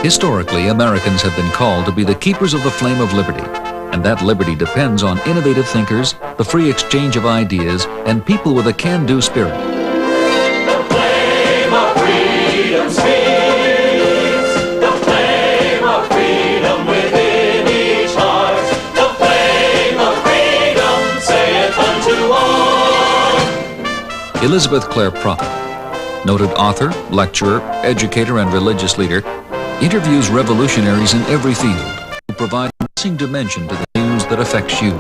Historically, Americans have been called to be the keepers of the flame of liberty, and that liberty depends on innovative thinkers, the free exchange of ideas, and people with a can-do spirit. The flame of freedom speaks, the flame of freedom within each heart, the flame of freedom saith unto all. Elizabeth Clare Prophet, noted author, lecturer, educator, and religious leader, interviews revolutionaries in every field who provide a missing dimension to the news that affects you.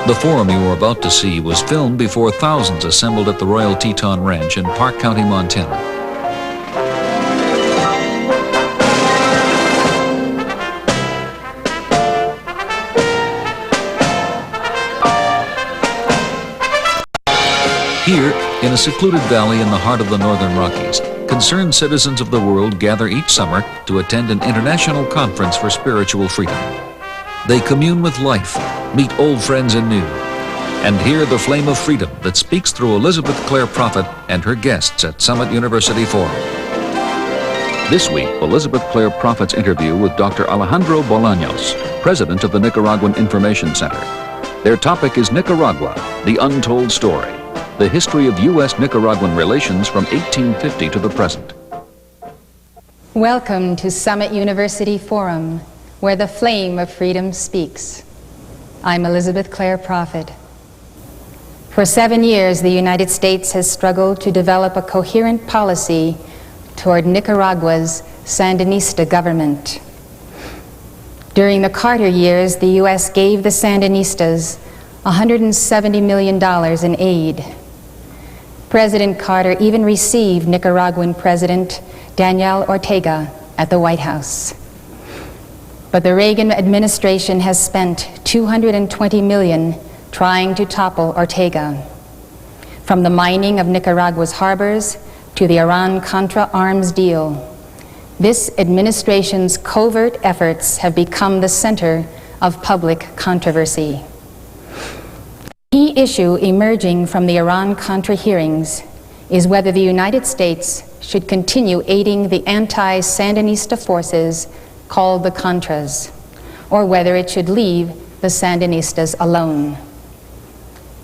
The forum you are about to see was filmed before thousands assembled at the Royal Teton Ranch in Park County, Montana. Here, in a secluded valley in the heart of the Northern Rockies, concerned citizens of the world gather each summer to attend an international conference for spiritual freedom. They commune with life, meet old friends and new, and hear the flame of freedom that speaks through Elizabeth Clare Prophet and her guests at Summit University Forum. This week, Elizabeth Clare Prophet's interview with Dr. Alejandro Bolanos, president of the Nicaraguan Information Center. Their topic is Nicaragua, the untold story. The history of U.S.-Nicaraguan relations from 1850 to the present. Welcome to Summit University Forum, where the flame of freedom speaks. I'm Elizabeth Clare Prophet. For 7 years, the United States has struggled to develop a coherent policy toward Nicaragua's Sandinista government. During the Carter years, the U.S. gave the Sandinistas $170 million in aid. President Carter even received Nicaraguan President Daniel Ortega at the White House. But the Reagan administration has spent $220 million trying to topple Ortega. From the mining of Nicaragua's harbors to the Iran-Contra arms deal, this administration's covert efforts have become the center of public controversy. The key issue emerging from the Iran-Contra hearings is whether the United States should continue aiding the anti-Sandinista forces called the Contras, or whether it should leave the Sandinistas alone.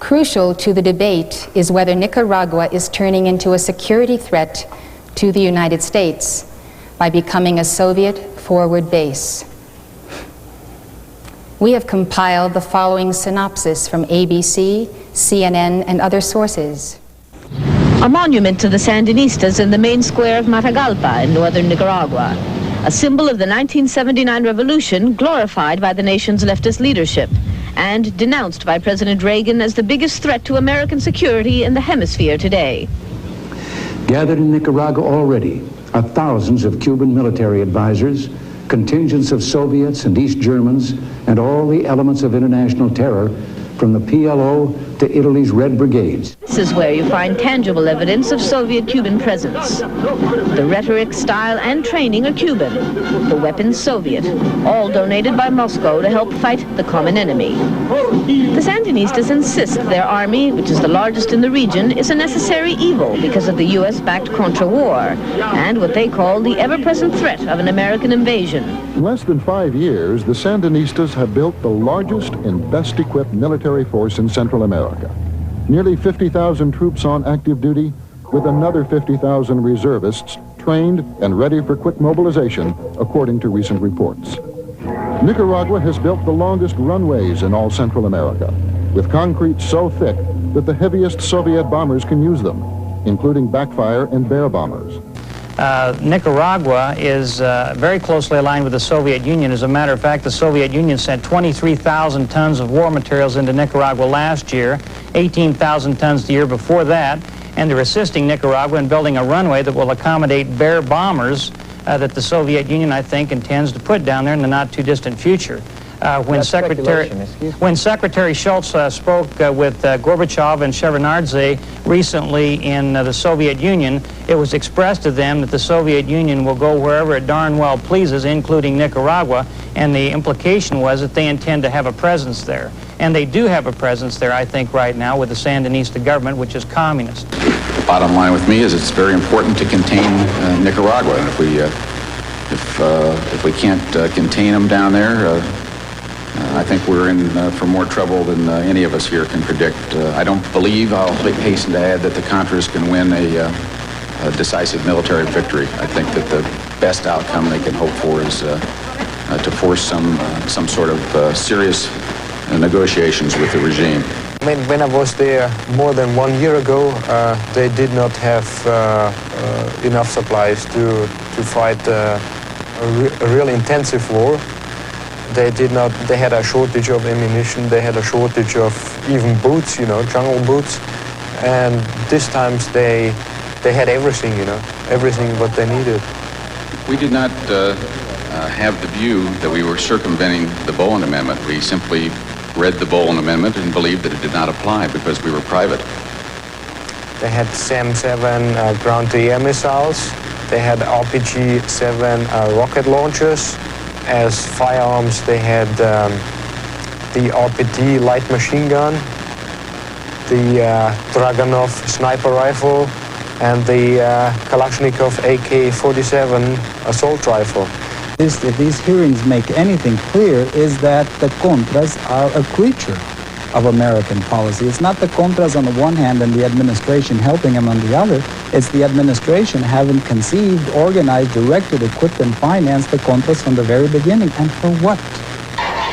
Crucial to the debate is whether Nicaragua is turning into a security threat to the United States by becoming a Soviet forward base. We have compiled the following synopsis from ABC, CNN, and other sources. A monument to the Sandinistas in the main square of Matagalpa in northern Nicaragua, a symbol of the 1979 revolution glorified by the nation's leftist leadership and denounced by President Reagan as the biggest threat to American security in the hemisphere today. Gathered in Nicaragua already are thousands of Cuban military advisors, contingents of Soviets and East Germans, and all the elements of international terror, from the PLO to Italy's Red Brigades. This is where you find tangible evidence of Soviet-Cuban presence. The rhetoric, style, and training are Cuban. The weapons Soviet, all donated by Moscow to help fight the common enemy. The Sandinistas insist their army, which is the largest in the region, is a necessary evil because of the U.S.-backed Contra War and what they call the ever-present threat of an American invasion. In less than 5 years, the Sandinistas have built the largest and best-equipped military force in Central America. Nearly 50,000 troops on active duty, with another 50,000 reservists trained and ready for quick mobilization, according to recent reports. Nicaragua has built the longest runways in all Central America, with concrete so thick that the heaviest Soviet bombers can use them, including backfire and bear bombers. Nicaragua is very closely aligned with the Soviet Union. As a matter of fact, the Soviet Union sent 23,000 tons of war materials into Nicaragua last year, 18,000 tons the year before that, and they're assisting Nicaragua in building a runway that will accommodate bear bombers that the Soviet Union, I think, intends to put down there in the not-too-distant future. When Secretary Schultz spoke with Gorbachev and Shevardnadze recently in the Soviet Union, it was expressed to them that the Soviet Union will go wherever it darn well pleases, including Nicaragua, and the implication was that they intend to have a presence there. And they do have a presence there, I think, right now with the Sandinista government, which is communist. bottom line with me is it's very important to contain Nicaragua. And if we can't contain them down there, I think we're in for more trouble than any of us here can predict. I don't believe, I'll hasten to add, that the Contras can win a decisive military victory. I think that the best outcome they can hope for is to force some sort of serious negotiations with the regime. When I was there more than 1 year ago, they did not have enough supplies to fight a real intensive war. They had a shortage of ammunition, they had a shortage of even boots, jungle boots. And this time they had everything, everything what they needed. We did not have the view that we were circumventing the Bowen Amendment. We simply read the Bowen Amendment and believed that it did not apply because we were private. They had SAM-7 ground-to-air missiles. They had RPG-7 rocket launchers. As firearms, they had the RPD light machine gun, the Dragunov sniper rifle, and the Kalashnikov AK-47 assault rifle. If these hearings make anything clear, is that the Contras are a creature of American policy. It's not the Contras on the one hand and the administration helping them on the other. It's the administration having conceived, organized, directed, equipped, and financed the Contras from the very beginning. And for what?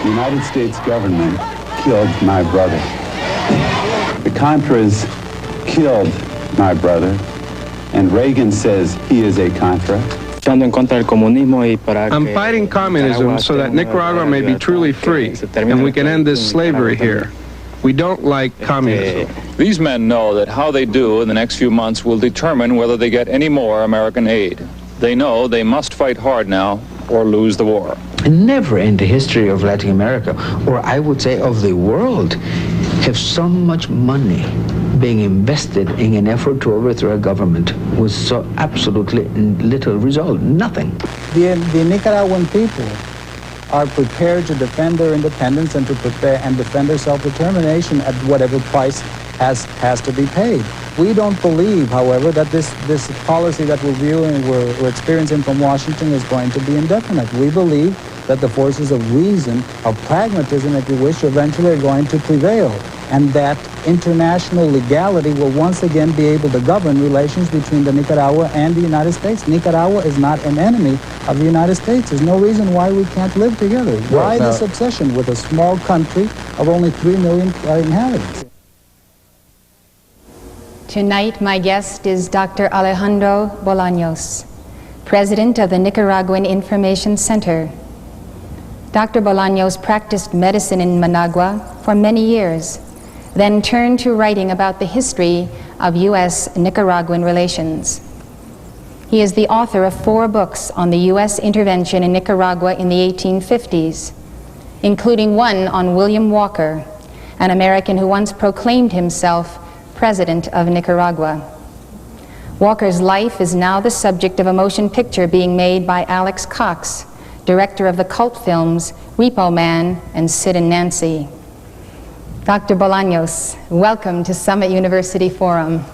The United States government killed my brother. The Contras killed my brother, and Reagan says he is a Contra. I'm fighting communism so that Nicaragua may be truly free, and we can end this slavery here. We don't like communism. These men know that how they do in the next few months will determine whether they get any more American aid. They know they must fight hard now or lose the war. Never in the history of Latin America, or I would say of the world, have so much money being invested in an effort to overthrow a government with so absolutely little result, nothing. The Nicaraguan people are prepared to defend their independence and to prepare and defend their self-determination at whatever price has to be paid. We don't believe, however, that this policy that we're viewing, we're experiencing from Washington is going to be indefinite. We believe that the forces of reason, of pragmatism, if you wish, eventually are going to prevail, and that international legality will once again be able to govern relations between the Nicaragua and the United States. Nicaragua is not an enemy of the United States. There's no reason why we can't live together. Why this obsession with a small country of only 3 million inhabitants? Tonight, my guest is Dr. Alejandro Bolanos, president of the Nicaraguan Information Center. Dr. Bolanos practiced medicine in Managua for many years, then turned to writing about the history of U.S.-Nicaraguan relations. He is the author of 4 books on the U.S. intervention in Nicaragua in the 1850s, including one on William Walker, an American who once proclaimed himself President of Nicaragua. Walker's life is now the subject of a motion picture being made by Alex Cox, director of the cult films Repo Man and Sid and Nancy. Dr. Bolanos, welcome to Summit University Forum.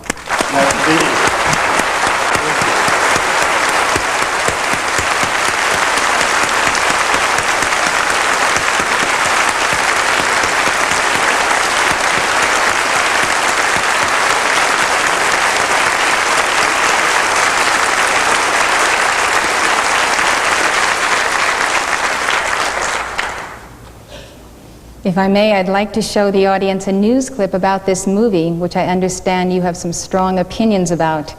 If I may, I'd like to show the audience a news clip about this movie, which I understand you have some strong opinions about,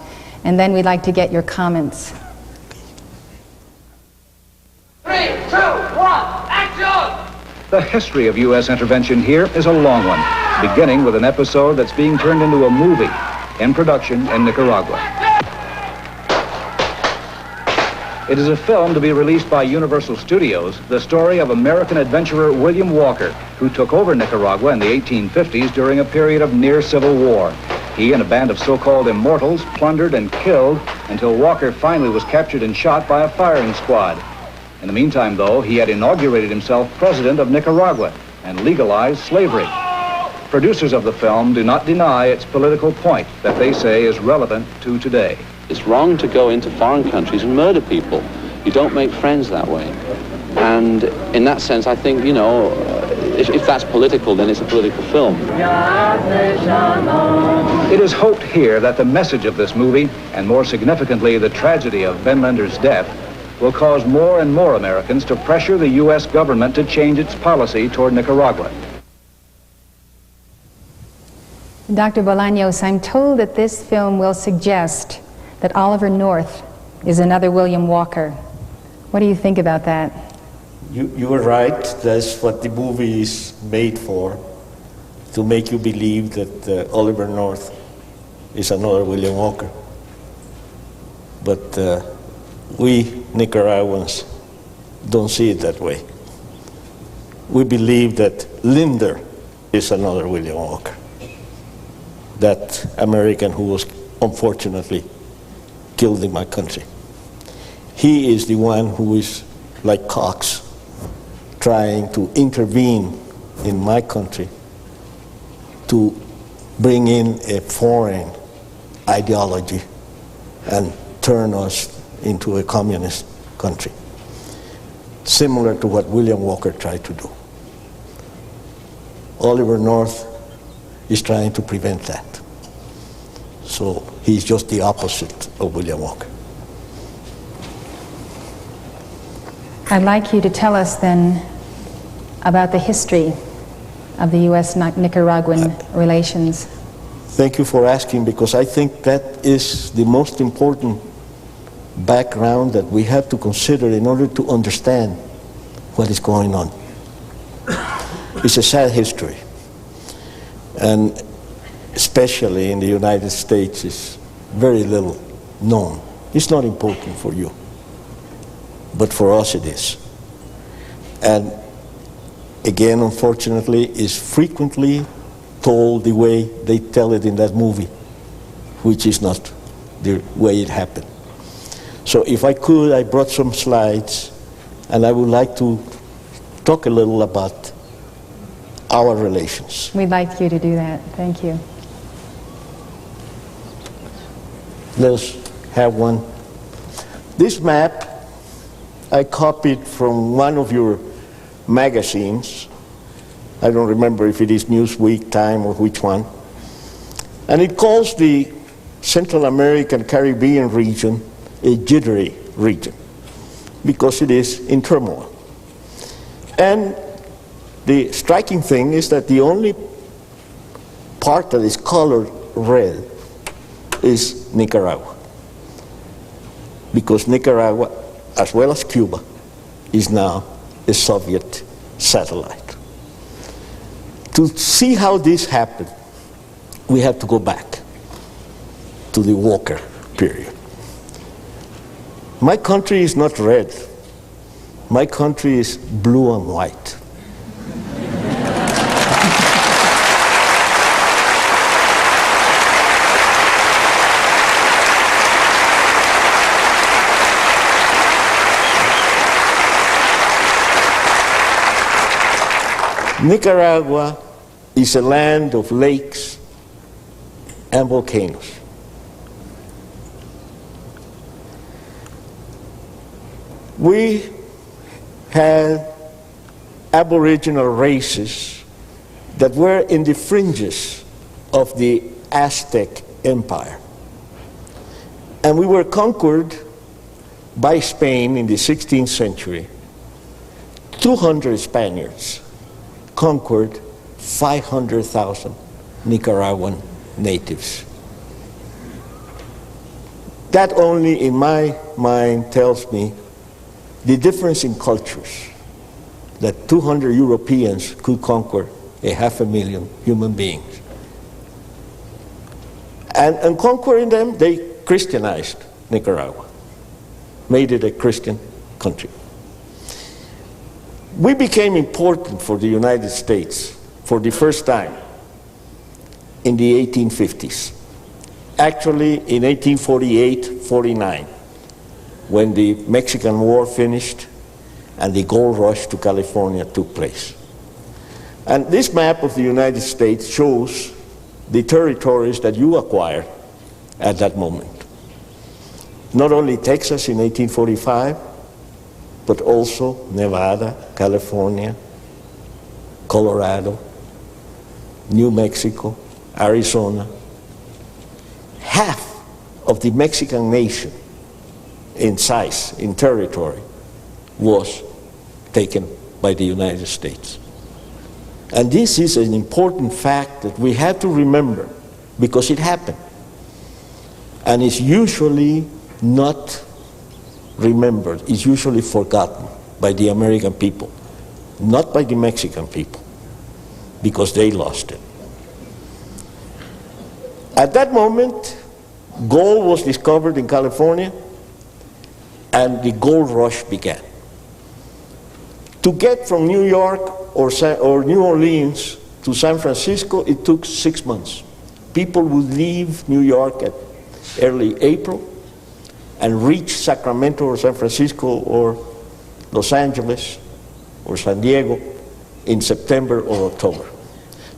and then we'd like to get your comments. 3, 2, 1, action! The history of U.S. intervention here is a long one, beginning with an episode that's being turned into a movie in production in Nicaragua. It is a film to be released by Universal Studios, the story of American adventurer William Walker, who took over Nicaragua in the 1850s during a period of near civil war. He and a band of so-called immortals plundered and killed until Walker finally was captured and shot by a firing squad. In the meantime, though, he had inaugurated himself president of Nicaragua and legalized slavery. Producers of the film do not deny its political point that they say is relevant to today. It's wrong to go into foreign countries and murder people. You don't make friends that way. And in that sense, I think, you know, if that's political, then it's a political film. It is hoped here that the message of this movie, and more significantly the tragedy of Ben Linder's death, will cause more and more Americans to pressure the U.S. government to change its policy toward Nicaragua. Dr. Bolanos, I'm told that this film will suggest that Oliver North is another William Walker. What do you think about that? You are right. That's what the movie is made for, to make you believe that Oliver North is another William Walker. But we Nicaraguans don't see it that way. We believe that Linder is another William Walker, that American who was unfortunately killed in my country. He is the one who is, like Cox, trying to intervene in my country to bring in a foreign ideology and turn us into a communist country, similar to what William Walker tried to do. Oliver North is trying to prevent that. So he's just the opposite of William Walker. I'd like you to tell us then about the history of the U.S.-Nicaraguan relations. Thank you for asking, because I think that is the most important background that we have to consider in order to understand what is going on. It's a sad history, and especially in the United States, is very little known. It's not important for you, but for us it is. And again, unfortunately, is frequently told the way they tell it in that movie, which is not the way it happened. So if I could, I brought some slides, and I would like to talk a little about our relations. We'd like you to do that. Thank you. Let's have one. This map I copied from one of your magazines. I don't remember if it is Newsweek, Time, or which one. And it calls the Central American Caribbean region a jittery region, because it is in turmoil. And the striking thing is that the only part that is colored red is Nicaragua, because Nicaragua, as well as Cuba, is now a Soviet satellite. To see how this happened, we have to go back to the Walker period. My country is not red. My country is blue and white. Nicaragua is a land of lakes and volcanoes. We had Aboriginal races that were in the fringes of the Aztec Empire. And we were conquered by Spain in the 16th century. 200 Spaniards conquered 500,000 Nicaraguan natives. That only, in my mind, tells me the difference in cultures, that 200 Europeans could conquer 500,000 human beings. And conquering them, they Christianized Nicaragua, made it a Christian country. We became important for the United States for the first time in the 1850s. Actually, in 1848-49, when the Mexican War finished and the gold rush to California took place. And this map of the United States shows the territories that you acquired at that moment. Not only Texas in 1845, but also Nevada, California, Colorado, New Mexico, Arizona. Half of the Mexican nation in size, in territory, was taken by the United States. And this is an important fact that we have to remember because it happened. And it's usually not remembered, it's usually forgotten by the American people, not by the Mexican people, because they lost it. At that moment, gold was discovered in California and the gold rush began. To get from New York or New Orleans to San Francisco, it took 6 months. People would leave New York at early April and reach Sacramento or San Francisco or Los Angeles or San Diego in September or October.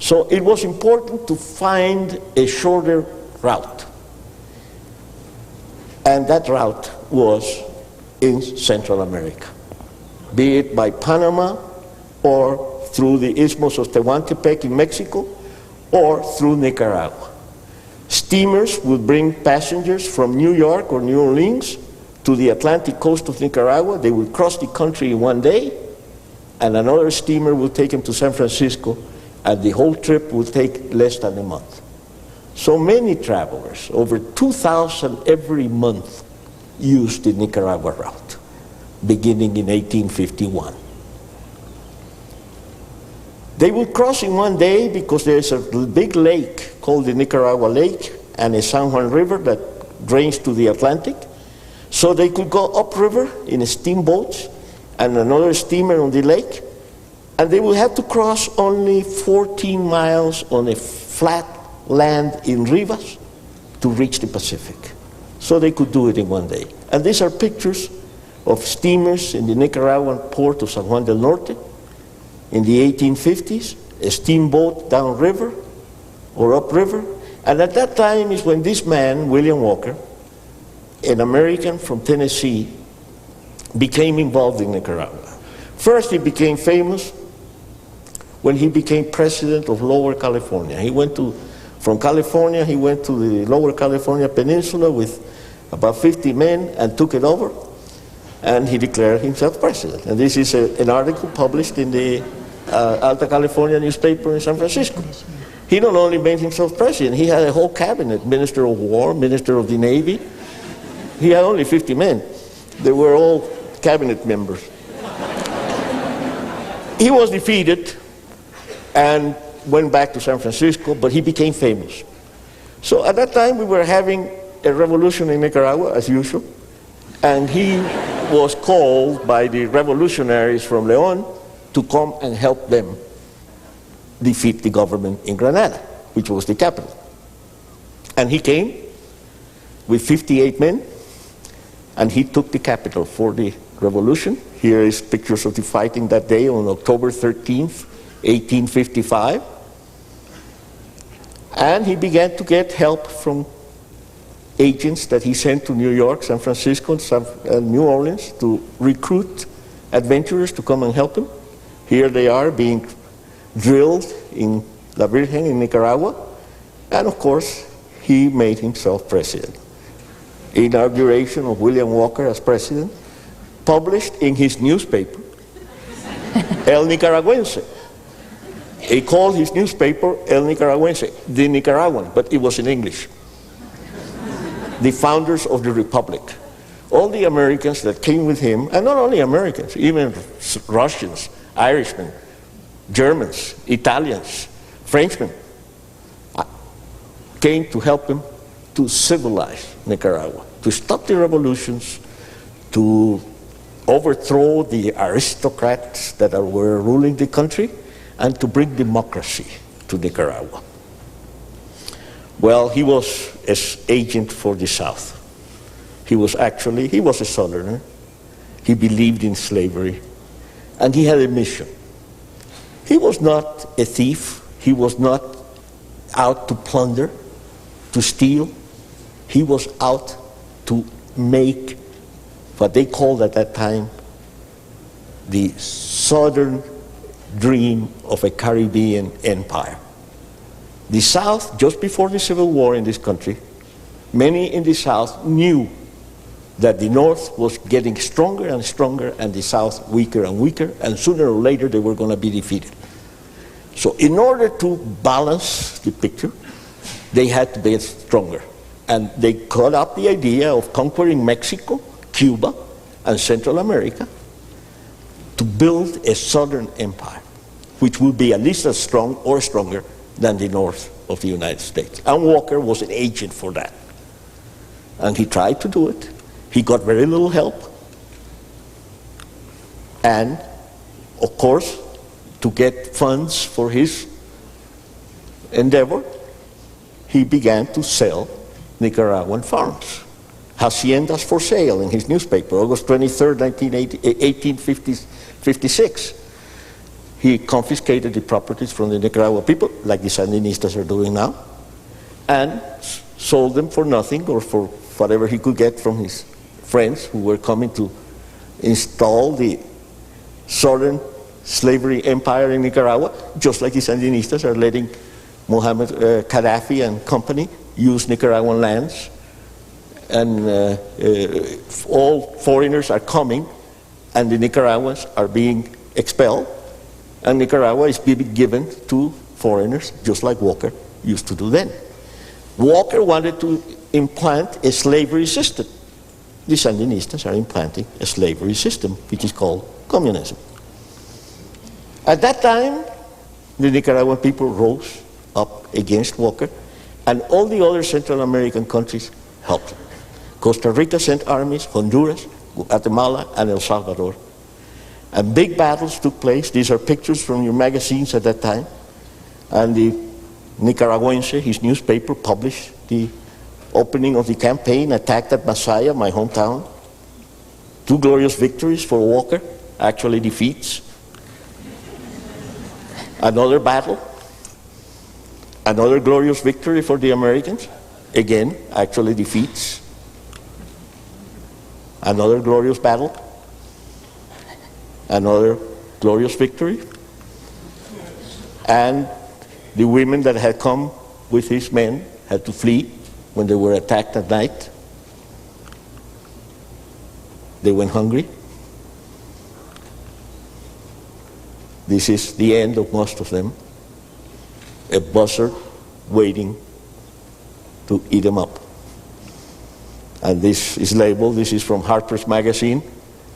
So it was important to find a shorter route. And that route was in Central America, be it by Panama or through the Isthmus of Tehuantepec in Mexico or through Nicaragua. Steamers would bring passengers from New York or New Orleans to the Atlantic coast of Nicaragua. They would cross the country in one day, and another steamer would take them to San Francisco, and the whole trip would take less than a month. So many travelers, over 2,000 every month, used the Nicaragua route, beginning in 1851. They would cross in one day because there's a big lake called the Nicaragua Lake and a San Juan River that drains to the Atlantic. So they could go upriver in a steamboat and another steamer on the lake, and they would have to cross only 14 miles on a flat land in Rivas to reach the Pacific. So they could do it in one day. And these are pictures of steamers in the Nicaraguan port of San Juan del Norte in the 1850s, a steamboat downriver or upriver. And at that time is when this man, William Walker, an American from Tennessee, became involved in Nicaragua. First, he became famous when he became president of Lower California. From California, he went to the Lower California Peninsula with about 50 men and took it over, and he declared himself president. And this is an article published in the Alta California newspaper in San Francisco. He not only made himself president, he had a whole cabinet, Minister of War, Minister of the Navy. He had only 50 men. They were all cabinet members. He was defeated and went back to San Francisco, but he became famous. So at that time we were having a revolution in Nicaragua, as usual, and he was called by the revolutionaries from León to come and help them defeat the government in Granada, which was the capital. And he came with 58 men, and he took the capital for the revolution. Here is pictures of the fighting that day on October 13th, 1855. And he began to get help from agents that he sent to New York, San Francisco, and New Orleans to recruit adventurers to come and help him. Here they are being drilled in La Virgen in Nicaragua. And of course, he made himself president. Inauguration of William Walker as president, published in his newspaper, El Nicaragüense. He called his newspaper El Nicaragüense, the Nicaraguan, but it was in English. The founders of the republic. All the Americans that came with him, and not only Americans, even Russians, Irishmen, Germans, Italians, Frenchmen, came to help him to civilize Nicaragua, to stop the revolutions, to overthrow the aristocrats that were ruling the country, and to bring democracy to Nicaragua. Well, he was an agent for the South. He was a Southerner. He believed in slavery, and he had a mission. He was not a thief. He was not out to plunder, to steal. He was out to make what they called at that time the southern dream of a Caribbean empire. The South, just before the Civil War in this country, many in the South knew that the North was getting stronger and stronger and the South weaker and weaker, and sooner or later they were going to be defeated. So in order to balance the picture, they had to get stronger. And they caught up the idea of conquering Mexico, Cuba, and Central America to build a southern empire, which would be at least as strong or stronger than the north of the United States. And Walker was an agent for that. And he tried to do it. He got very little help. And, of course, to get funds for his endeavor, he began to sell Nicaraguan farms. Haciendas for sale in his newspaper, August 23rd, 1856. He confiscated the properties from the Nicaragua people, like the Sandinistas are doing now, and sold them for nothing or for whatever he could get from his friends who were coming to install the southern slavery empire in Nicaragua, just like the Sandinistas are letting Mohammed Gaddafi and company use Nicaraguan lands. And all foreigners are coming, and the Nicaraguans are being expelled, and Nicaragua is being given to foreigners, just like Walker used to do then. Walker wanted to implant a slavery system. The Sandinistas are implanting a slavery system, which is called communism. At that time, the Nicaraguan people rose up against Walker, and all the other Central American countries helped him. Costa Rica sent armies, Honduras, Guatemala, and El Salvador. And big battles took place. These are pictures from your magazines at that time. And the Nicaraguense, his newspaper, published the opening of the campaign, attacked at Masaya, my hometown. 2 glorious victories for Walker, actually defeats. Another battle, another glorious victory for the Americans, again, actually defeats. Another glorious battle, another glorious victory. And the women that had come with his men had to flee when they were attacked at night. They went hungry. This is the end of most of them. A buzzard waiting to eat them up. And this is labeled, this is from Harper's Magazine,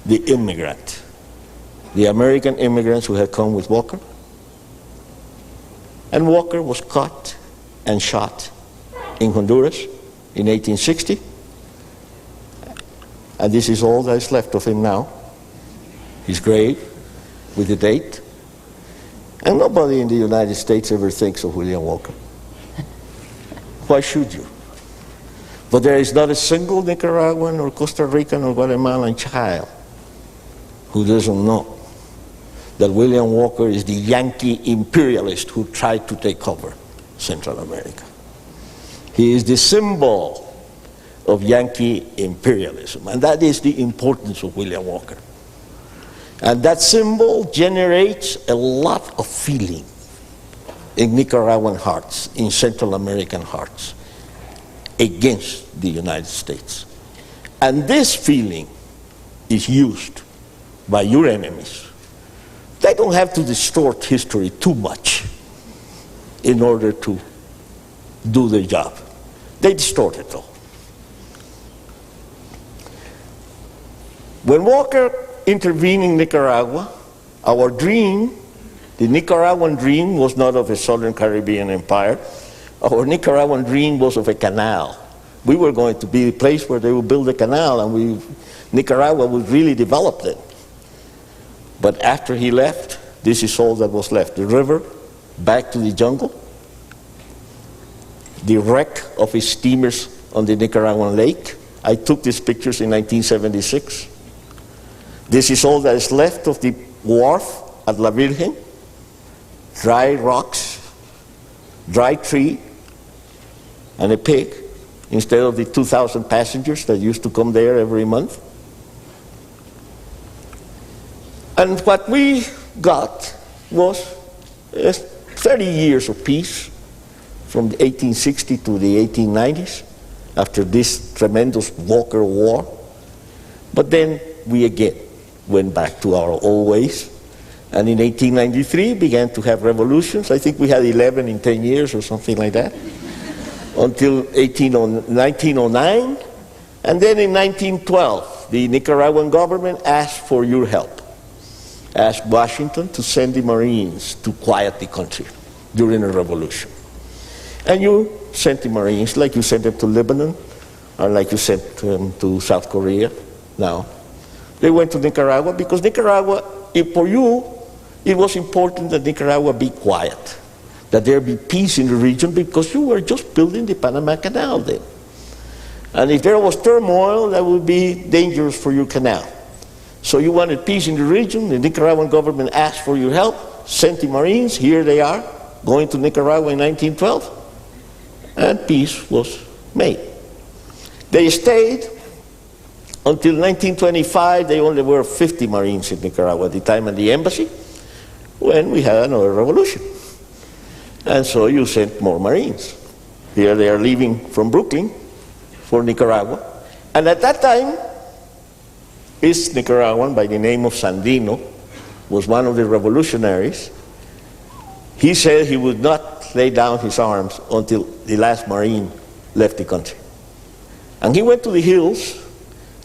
The Immigrant. The American immigrants who had come with Walker. And Walker was caught and shot in Honduras in 1860. And this is all that is left of him now. His grave with the date. And nobody in the United States ever thinks of William Walker. Why should you? But there is not a single Nicaraguan or Costa Rican or Guatemalan child who doesn't know that William Walker is the Yankee imperialist who tried to take over Central America. He is the symbol of Yankee imperialism, and that is the importance of William Walker. And that symbol generates a lot of feeling in Nicaraguan hearts, in Central American hearts, against the United States. And this feeling is used by your enemies. They don't have to distort history too much in order to do their job. They distort it though. When Walker intervened in Nicaragua, our dream, the Nicaraguan dream, was not of a Southern Caribbean empire. Our Nicaraguan dream was of a canal. We were going to be the place where they would build a canal, and Nicaragua would really develop then. But after he left, this is all that was left. The river, back to the jungle, the wreck of his steamers on the Nicaraguan lake. I took these pictures in 1976. This is all that is left of the wharf at La Virgen. dry rocks, dry tree, and a pig, instead of the 2,000 passengers that used to come there every month. And what we got was 30 years of peace from the 1860 to the 1890s after this tremendous Walker War. But then we again went back to our old ways. And in 1893 began to have revolutions. I think we had 11 in 10 years or something like that. Until 1909. And then in 1912, the Nicaraguan government asked for your help. Asked Washington to send the Marines to quiet the country during a revolution. And you sent the Marines like you sent them to Lebanon, or like you sent them to South Korea now. They went to Nicaragua because Nicaragua, for you, it was important that Nicaragua be quiet, that there be peace in the region, because you were just building the Panama Canal then. And if there was turmoil, that would be dangerous for your canal. So you wanted peace in the region. The Nicaraguan government asked for your help, sent the Marines. Here they are, going to Nicaragua in 1912. And peace was made. They stayed until 1925. They only were 50 Marines in Nicaragua at the time at the embassy, when we had another revolution. And so you sent more Marines. Here they are leaving from Brooklyn for Nicaragua. And at that time, this Nicaraguan by the name of Sandino was one of the revolutionaries. He said he would not lay down his arms until the last Marine left the country. And he went to the hills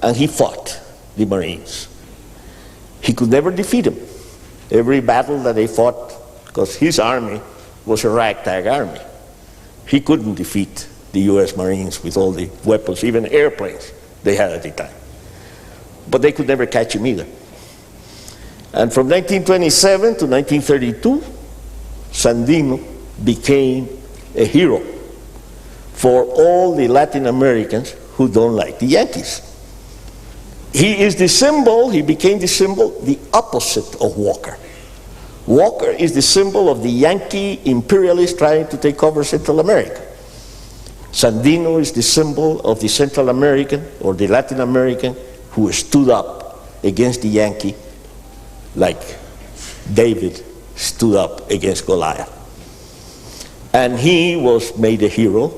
and he fought the Marines. He could never defeat them. Every battle that they fought, because his army was a ragtag army, he couldn't defeat the US Marines with all the weapons, even airplanes they had at the time. But they could never catch him either. And from 1927 to 1932, Sandino became a hero for all the Latin Americans who don't like the Yankees. He is the symbol, he became the symbol, the opposite of Walker. Walker is the symbol of the Yankee imperialist trying to take over Central America. Sandino is the symbol of the Central American or the Latin American who stood up against the Yankee like David stood up against Goliath. And he was made a hero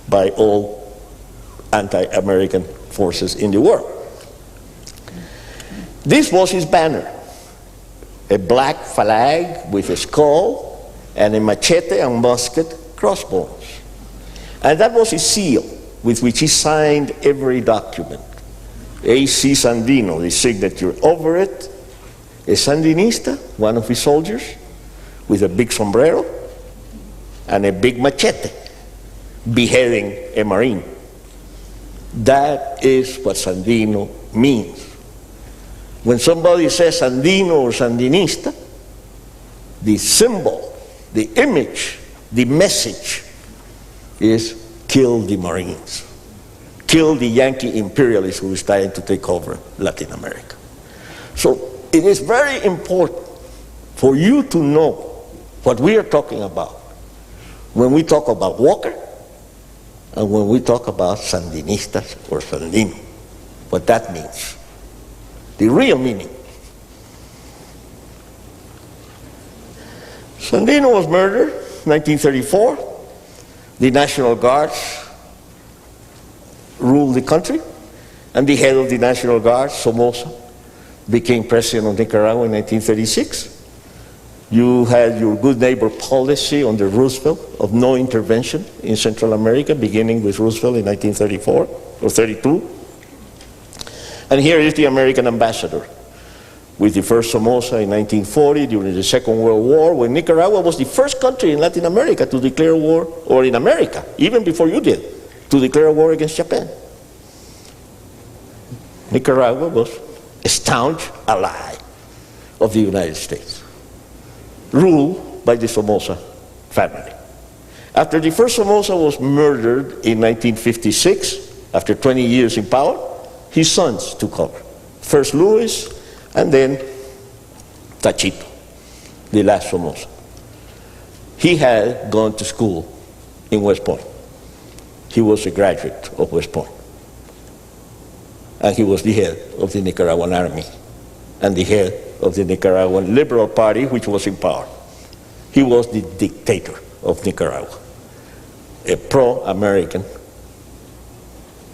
by all anti-American forces in the world. This was his banner, a black flag with a skull and a machete and musket crossbones. And that was his seal with which he signed every document. A.C. Sandino, the signature. Over it, a Sandinista, one of his soldiers, with a big sombrero and a big machete, beheading a Marine. That is what Sandino means. When somebody says Sandino or Sandinista, the symbol, the image, the message is kill the Marines. Kill the Yankee imperialists who is trying to take over Latin America. So it is very important for you to know what we are talking about when we talk about Walker and when we talk about Sandinistas or Sandino, what that means. The real meaning. Sandino was murdered in 1934. The National Guards ruled the country, and the head of the National Guard, Somoza, became president of Nicaragua in 1936. You had your good neighbor policy under Roosevelt of no intervention in Central America, beginning with Roosevelt in 1934 or 32. And here is the American ambassador with the first Somoza in 1940 during the Second World War, when Nicaragua was the first country in Latin America to declare war, or in America, even before you did, to declare war against Japan. Nicaragua was a staunch ally of the United States, ruled by the Somoza family. After the first Somoza was murdered in 1956, after 20 years in power, his sons took over. First Luis, and then Tachito, the last Somoza. He had gone to school in West Point. He was a graduate of West Point. And he was the head of the Nicaraguan army and the head of the Nicaraguan Liberal Party, which was in power. He was the dictator of Nicaragua, a pro-American,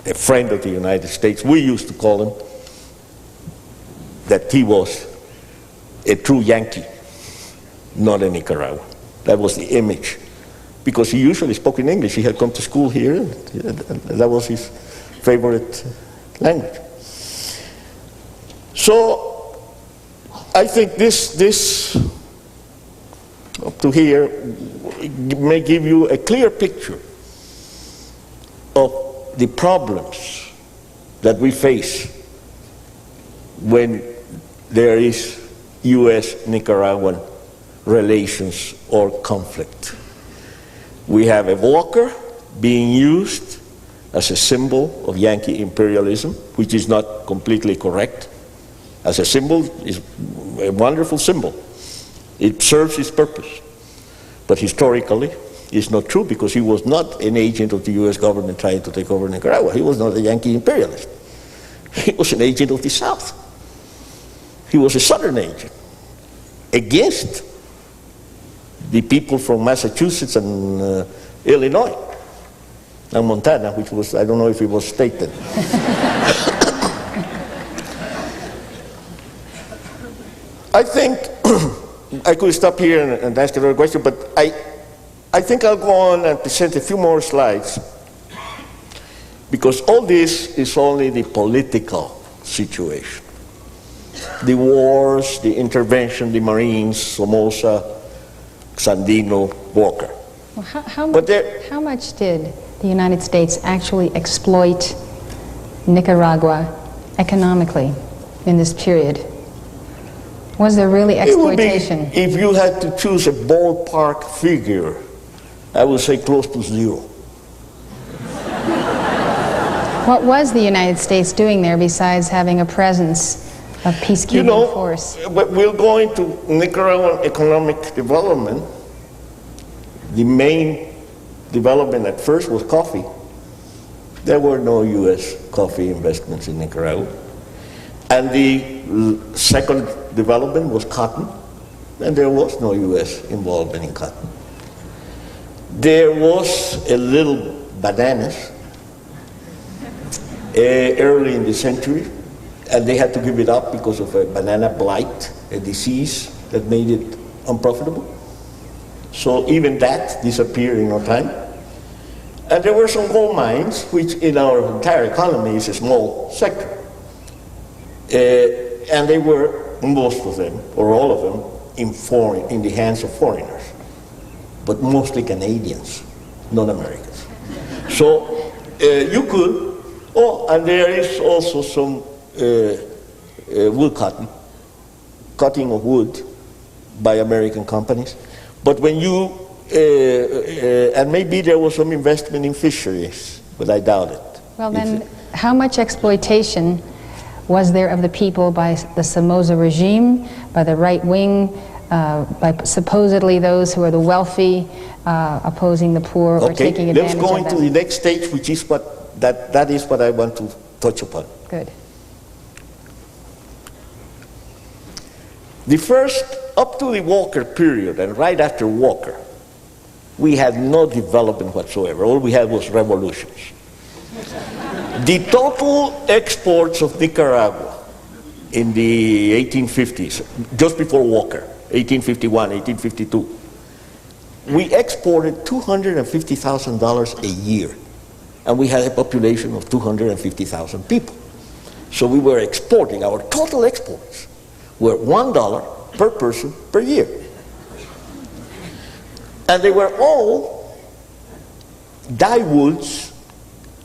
a friend of the United States. We used to call him that he was a true Yankee, not a Nicaraguan. That was the image, because he usually spoke in English. He had come to school here, and that was his favorite language. So I think this up to here may give you a clear picture of the problems that we face when there is U.S.-Nicaraguan relations or conflict. We have a walker being used as a symbol of Yankee imperialism, which is not completely correct. As a symbol, is a wonderful symbol. It serves its purpose. But historically, it's not true, because he was not an agent of the U.S. government trying to take over Nicaragua. He was not a Yankee imperialist. He was an agent of the South. He was a Southern agent against the people from Massachusetts and Illinois and Montana, which was, I don't know if it was stated. I think I could stop here and ask another question, but I think I'll go on and present a few more slides, because all this is only the political situation. The wars, the intervention, the Marines, Somoza, Sandino, Walker. Well, how much did the United States actually exploit Nicaragua economically in this period? Was there really exploitation? If you had to choose a ballpark figure, I would say close to zero. What was the United States doing there besides having a presence of peacekeeping force? We'll go into Nicaraguan economic development. The main development at first was coffee. There were no U.S. coffee investments in Nicaragua. And the second development was cotton, and there was no U.S. involvement in cotton. There was a little bananas early in the century, and they had to give it up because of a banana blight, a disease that made it unprofitable. So even that disappeared in no time. And there were some gold mines, which in our entire economy is a small sector. And they were, most of them, or all of them, in the hands of foreigners, but mostly Canadians, not Americans. So you could, and there is also some wood cutting of wood by American companies. But when you, and maybe there was some investment in fisheries, but I doubt it. Well then, how much exploitation was there of the people by the Somoza regime, by the right wing, by supposedly those who are the wealthy, opposing the poor or taking advantage of them? Let's go into the next stage, which is that is what I want to touch upon. Good. The first, up to the Walker period, and right after Walker, we had no development whatsoever. All we had was revolutions. The total exports of Nicaragua in the 1850s, just before Walker, 1851, 1852, we exported $250,000 a year, and we had a population of 250,000 people. So we were exporting, our total exports were $1 per person per year. And they were all dyewoods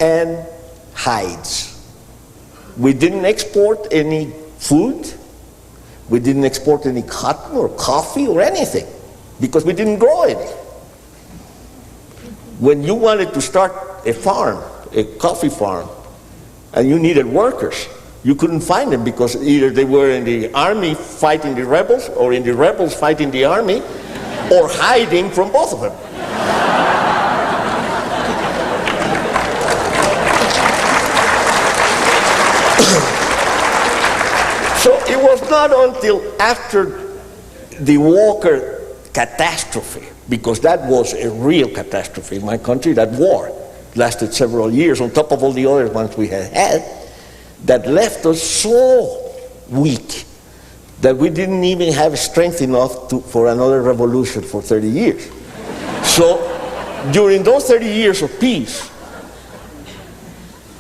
and hides. We didn't export any food. We didn't export any cotton or coffee or anything because we didn't grow any. When you wanted to start a farm, a coffee farm, and you needed workers, you couldn't find them because either they were in the army fighting the rebels or in the rebels fighting the army, or hiding from both of them. So it was not until after the Walker catastrophe, because that was a real catastrophe in my country, that war lasted several years on top of all the other ones we had had, that left us so weak that we didn't even have strength enough for another revolution for 30 years. So during those 30 years of peace,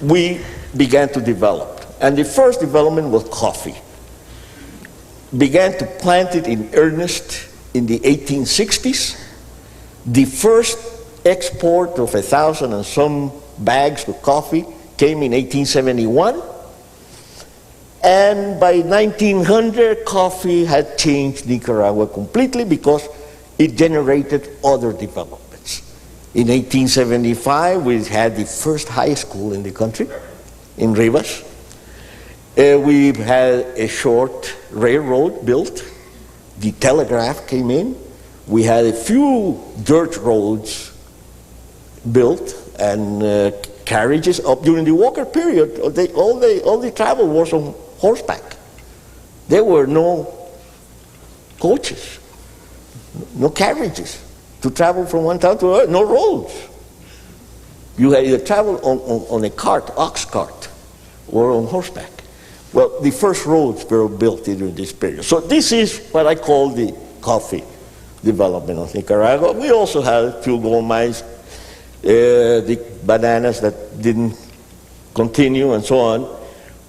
we began to develop. And the first development was coffee. Began to plant it in earnest in the 1860s. The first export of 1,000 and some bags of coffee came in 1871. And by 1900, coffee had changed Nicaragua completely because it generated other developments. In 1875, we had the first high school in the country, in Rivas. We had a short railroad built. The telegraph came in. We had a few dirt roads built and carriages up during the Walker period. All the travel was on horseback. There were no coaches, no carriages to travel from one town to another, no roads. You had either travel on a cart, ox cart, or on horseback. Well, the first roads were built during this period. So this is what I call the coffee development of Nicaragua. We also had a few gold mines, the bananas that didn't continue and so on.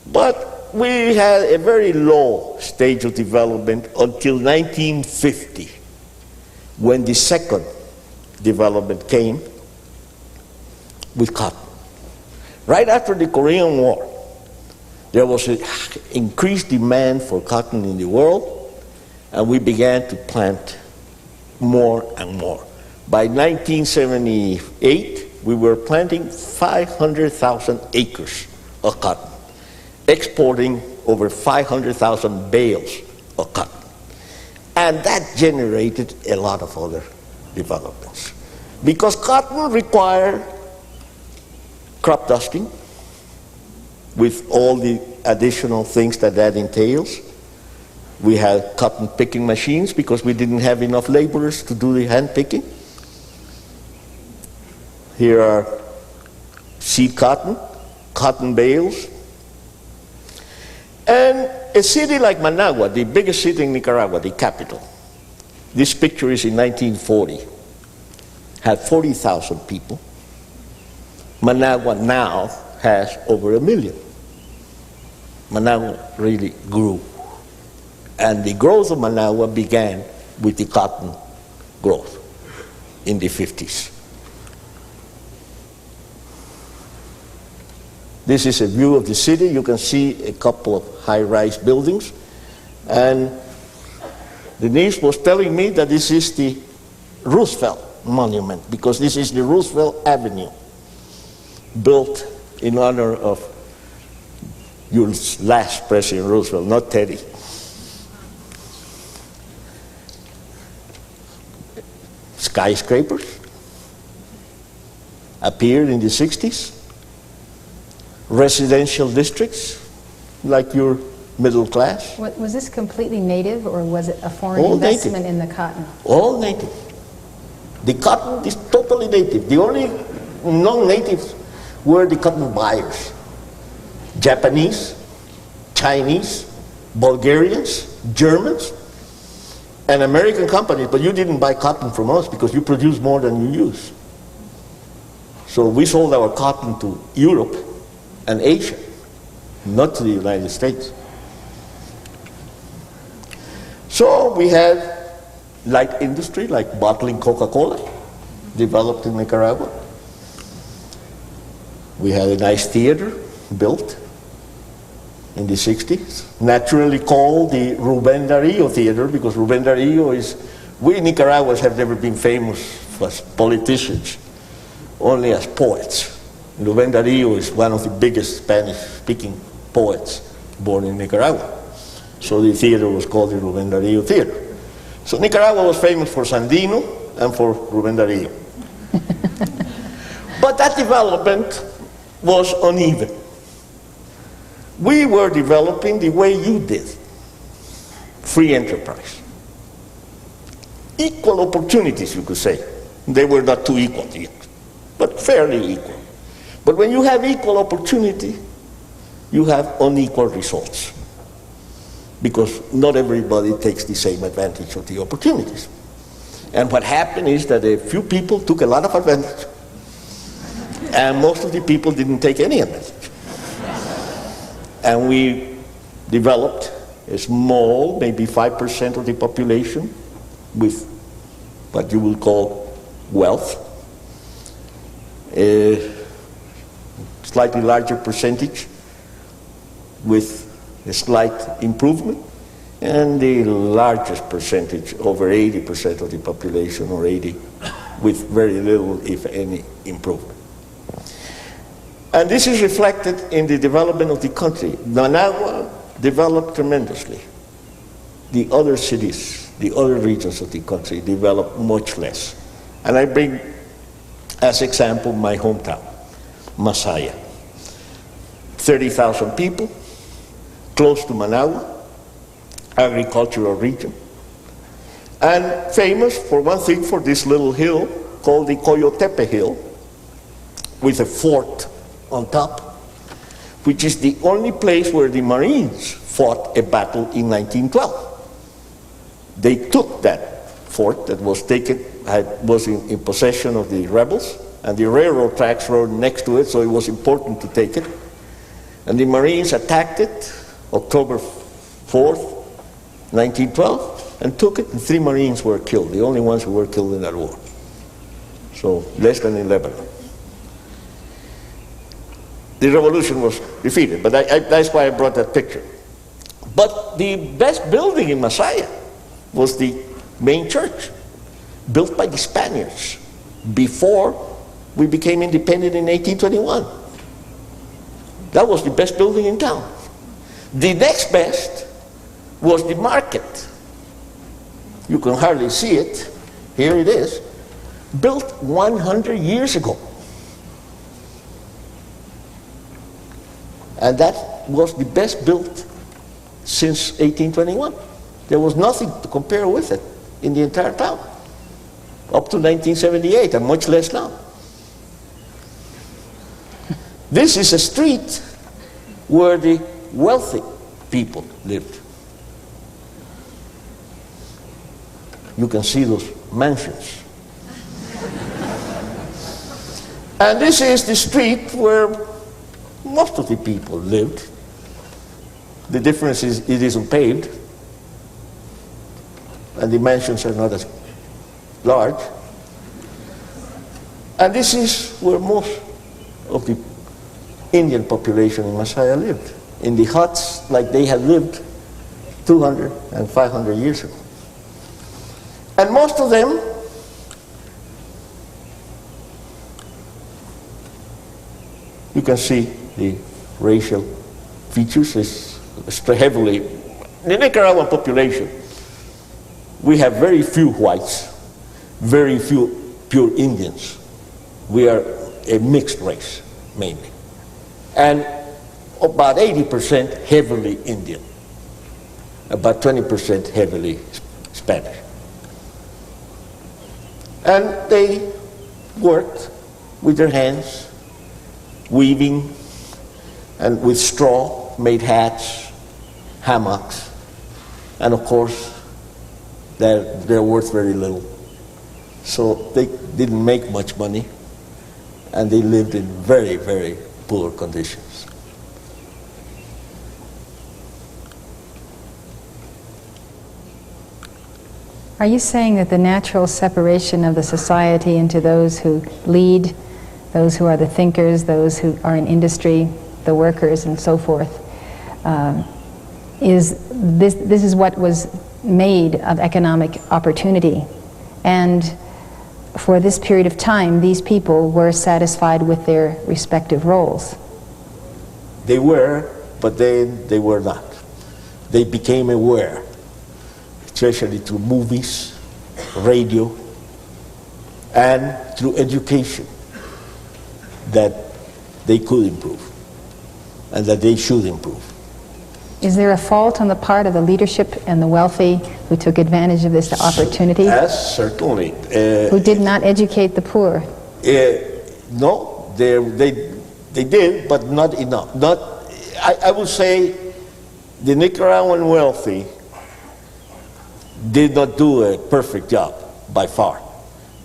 But we had a very low stage of development until 1950, when the second development came with cotton. Right after the Korean War, there was an increased demand for cotton in the world, and we began to plant more and more. By 1978, we were planting 500,000 acres of cotton, exporting over 500,000 bales of cotton. And that generated a lot of other developments. Because cotton required crop dusting, with all the additional things that entails. We had cotton picking machines because we didn't have enough laborers to do the hand picking. Here are seed cotton, cotton bales. And a city like Managua, the biggest city in Nicaragua, the capital, this picture is in 1940, had 40,000 people. Managua now has over 1 million. Managua really grew. And the growth of Managua began with the cotton growth in the 50s. This is a view of the city. You can see a couple of high-rise buildings. And Denise was telling me that this is the Roosevelt Monument, because this is the Roosevelt Avenue, built in honor of your last President Roosevelt, not Teddy. Skyscrapers appeared in the 60s. Residential districts, like your middle class. Was this completely native, or was it a foreign All investment native. in the cotton? All native. The cotton is totally native. The only non-natives were the cotton buyers. Japanese, Chinese, Bulgarians, Germans, and American companies, but you didn't buy cotton from us because you produce more than you use. So we sold our cotton to Europe and Asia, not to the United States. So we had light industry, like bottling Coca-Cola, developed in Nicaragua. We had a nice theater built in the 60s, naturally called the Rubén Darío Theater, because Rubén Darío is, we Nicaraguans have never been famous as politicians, only as poets. Rubén Darío is one of the biggest Spanish-speaking poets born in Nicaragua. So the theater was called the Rubén Darío Theater. So Nicaragua was famous for Sandino and for Rubén Darío. But that development was uneven. We were developing the way you did, free enterprise. Equal opportunities, you could say. They were not too equal yet, but fairly equal. But when you have equal opportunity, you have unequal results, because not everybody takes the same advantage of the opportunities. And what happened is that a few people took a lot of advantage, and most of the people didn't take any advantage. And we developed a small, maybe 5% of the population with what you will call wealth, a slightly larger percentage with a slight improvement, and the largest percentage, over 80% of the population, or 80, with very little, if any, improvement. And this is reflected in the development of the country. Managua developed tremendously. The other cities, the other regions of the country developed much less. And I bring as example my hometown, Masaya. 30,000 people, close to Managua, agricultural region, and famous for one thing, for this little hill called the Coyotepe Hill, with a fort on top, which is the only place where the Marines fought a battle in 1912. They took that fort that was taken, was in possession of the rebels, and the railroad tracks rode next to it, so it was important to take it. And the Marines attacked it October 4th, 1912, and took it, and 3 Marines were killed, the only ones who were killed in that war. So less than in Lebanon. The revolution was defeated, but that's why I brought that picture. But the best building in Masaya was the main church, built by the Spaniards before we became independent in 1821. That was the best building in town. The next best was the market. You can hardly see it. Here it is, built 100 years ago. And that was the best built since 1821. There was nothing to compare with it in the entire town, up to 1978, and much less now. This is a street where the wealthy people lived. You can see those mansions. And this is the street where most of the people lived. The difference is it isn't paved, and the mansions are not as large. And this is where most of the Indian population in Masaya lived, in the huts like they had lived 200 and 500 years ago. And most of them you can see the racial features is heavily. The Nicaraguan population, we have very few whites, very few pure Indians. We are a mixed race, mainly. And about 80% heavily Indian, about 20% heavily Spanish. And they worked with their hands, weaving, and with straw made hats, hammocks, and of course they're worth very little. So they didn't make much money, and they lived in very, very poor conditions. Are you saying that the natural separation of the society into those who lead, those who are the thinkers, those who are in industry, the workers, and so forth, this is what was made of economic opportunity? And for this period of time, these people were satisfied with their respective roles. They were, but they were not. They became aware. especially through movies, radio, and through education, that they could improve and that they should improve. Is there a fault on the part of the leadership and the wealthy who took advantage of this opportunity? Yes, certainly. Who did not educate the poor? No, they did, but not enough. I would say the Nicaraguan wealthy did not do a perfect job by far,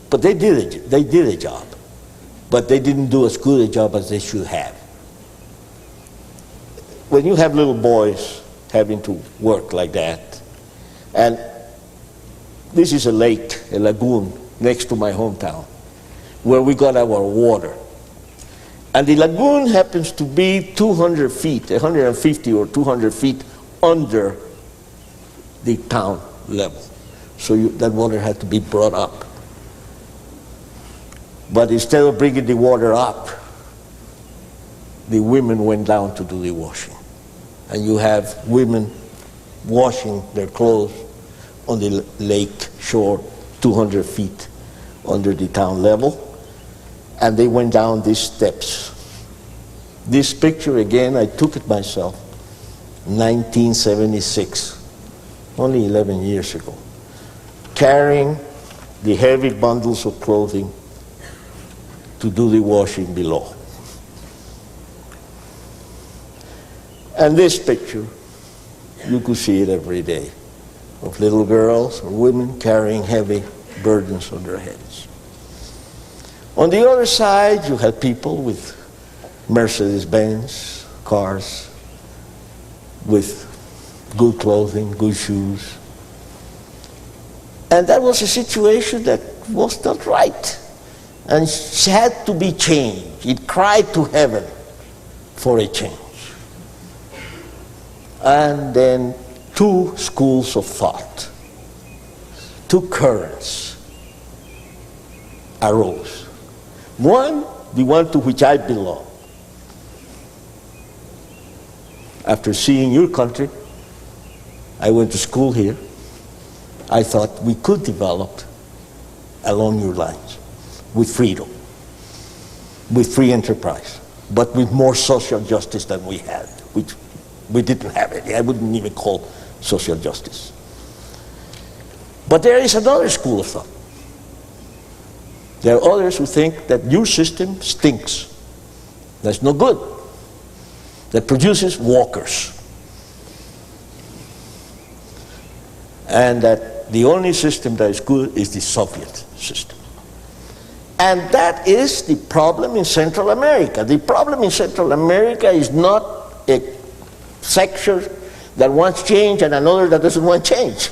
but they did a job, but they didn't do as good a job as they should have. When you have little boys having to work like that, and this is a lake, a lagoon next to my hometown, where we got our water. And the lagoon happens to be 200 feet, 150 or 200 feet under the town level. So that water had to be brought up. But instead of bringing the water up, the women went down to do the washing. And you have women washing their clothes on the lake shore 200 feet under the town level. And they went down these steps. This picture, again, I took it myself, 1976, only 11 years ago, carrying the heavy bundles of clothing to do the washing below. And this picture, you could see it every day, of little girls or women carrying heavy burdens on their heads. On the other side, you had people with Mercedes-Benz cars, with good clothing, good shoes. And that was a situation that was not right. And it had to be changed. It cried to heaven for a change. And then two schools of thought, two currents arose. One, the one to which I belong. After seeing your country, I went to school here. I thought we could develop along your lines with freedom, with free enterprise, but with more social justice than we had, which we didn't have any. I wouldn't even call social justice. But there is another school of thought. There are others who think that your system stinks. That's no good. That produces walkers. And that the only system that is good is the Soviet system. And that is the problem in Central America. The problem in Central America is not a section that wants change and another that doesn't want change.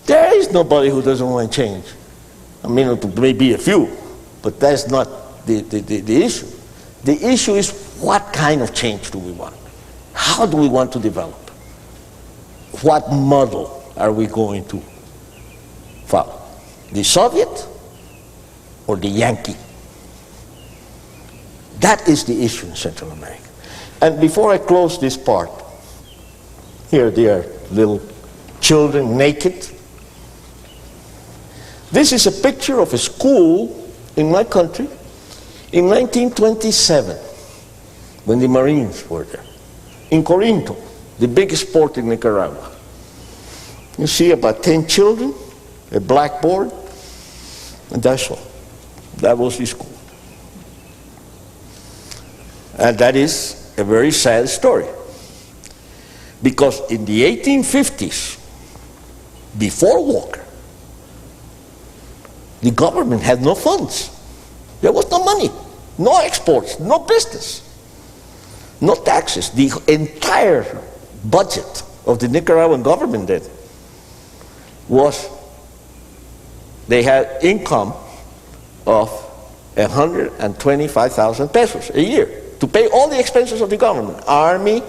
There is nobody who doesn't want change. I mean, maybe a few, but that's not the issue. The issue is, what kind of change do we want? How do we want to develop? What model are we going to follow? The Soviet or the Yankee? That is the issue in Central America. And before I close this part, here they are, little children naked. This is a picture of a school in my country in 1927, when the Marines were there, in Corinto, the biggest port in Nicaragua. You see about 10 children, a blackboard, and that's all. That was the school. And that is a very sad story. Because in the 1850s, before Walker, the government had no funds. There was no money, no exports, no business, no taxes. The entire budget of the Nicaraguan government then was, they had income of 125,000 pesos a year to pay all the expenses of the government, army,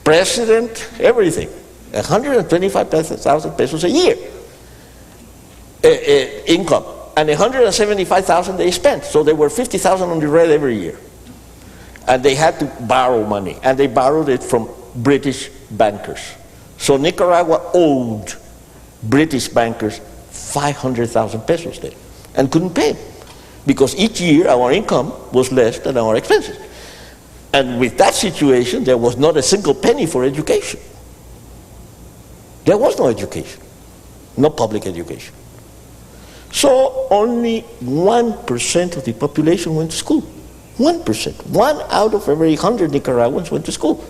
president, everything. 125,000 pesos a year income, and 175,000 they spent. So there were 50,000 on the red every year. And they had to borrow money, and they borrowed it from British bankers. So Nicaragua owed British bankers 500,000 pesos there and couldn't pay them because each year our income was less than our expenses. And with that situation, there was not a single penny for education. There was no education, no public education. So only 1% of the population went to school. 1%. 1 out of every 100 Nicaraguans went to school.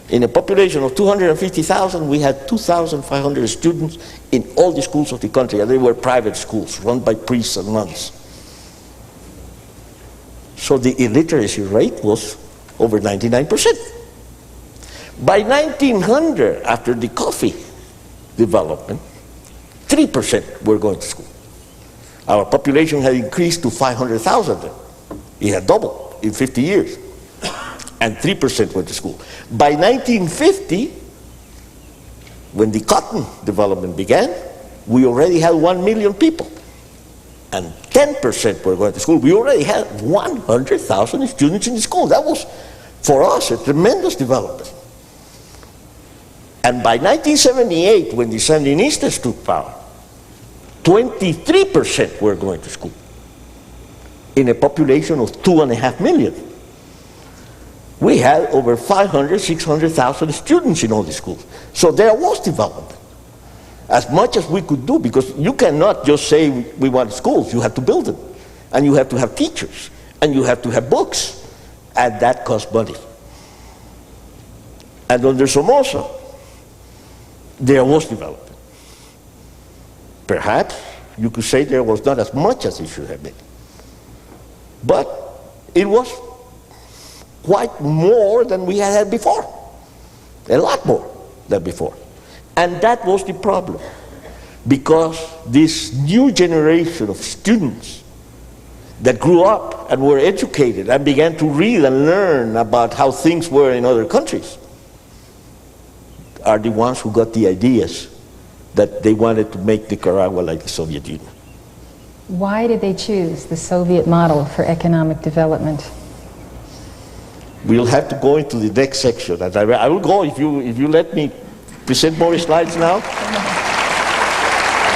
In a population of 250,000, we had 2,500 students in all the schools of the country, and they were private schools run by priests and nuns. So the illiteracy rate was over 99%. By 1900, after the coffee development, 3% were going to school. Our population had increased to 500,000. It had doubled in 50 years. And 3% went to school. By 1950, when the cotton development began, we already had 1 million people. And 10% were going to school. We already had 100,000 students in the school. That was, for us, a tremendous development. And by 1978, when the Sandinistas took power, 23% were going to school in a population of 2.5 million. We had over 500,000, 600,000 students in all the schools. So there was development, as much as we could do, because you cannot just say we want schools. You have to build them, and you have to have teachers, and you have to have books, and that costs money. And under Somoza, there was development. Perhaps you could say there was not as much as it should have been. But it was quite more than we had before. A lot more than before. And that was the problem. Because this new generation of students that grew up and were educated and began to read and learn about how things were in other countries are the ones who got the ideas that they wanted to make Nicaragua like the Soviet Union. Why did they choose the Soviet model for economic development? We'll have to go into the next section. And I will go if you let me present more slides now,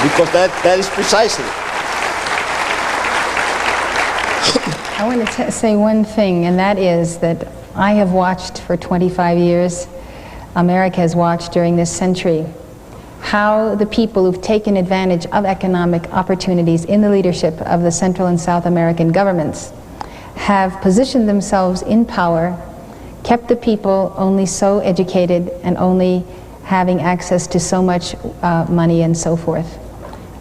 because that is precisely. I want to say one thing, and that is that I have watched for 25 years, America has watched during this century, how the people who've taken advantage of economic opportunities in the leadership of the Central and South American governments have positioned themselves in power, kept the people only so educated and only having access to so much money and so forth.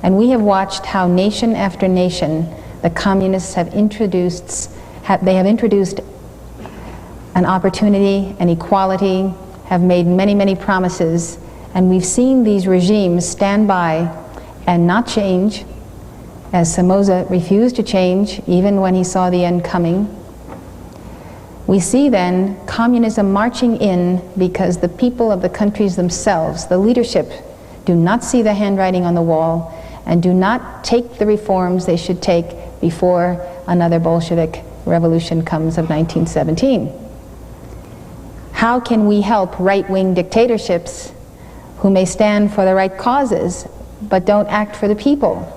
And we have watched how nation after nation the communists have introduced an opportunity, an equality, have made many, many promises, and we've seen these regimes stand by and not change, as Somoza refused to change even when he saw the end coming. We see then communism marching in because the people of the countries themselves, the leadership, do not see the handwriting on the wall and do not take the reforms they should take before another Bolshevik revolution comes of 1917. How can we help right-wing dictatorships who may stand for the right causes but don't act for the people?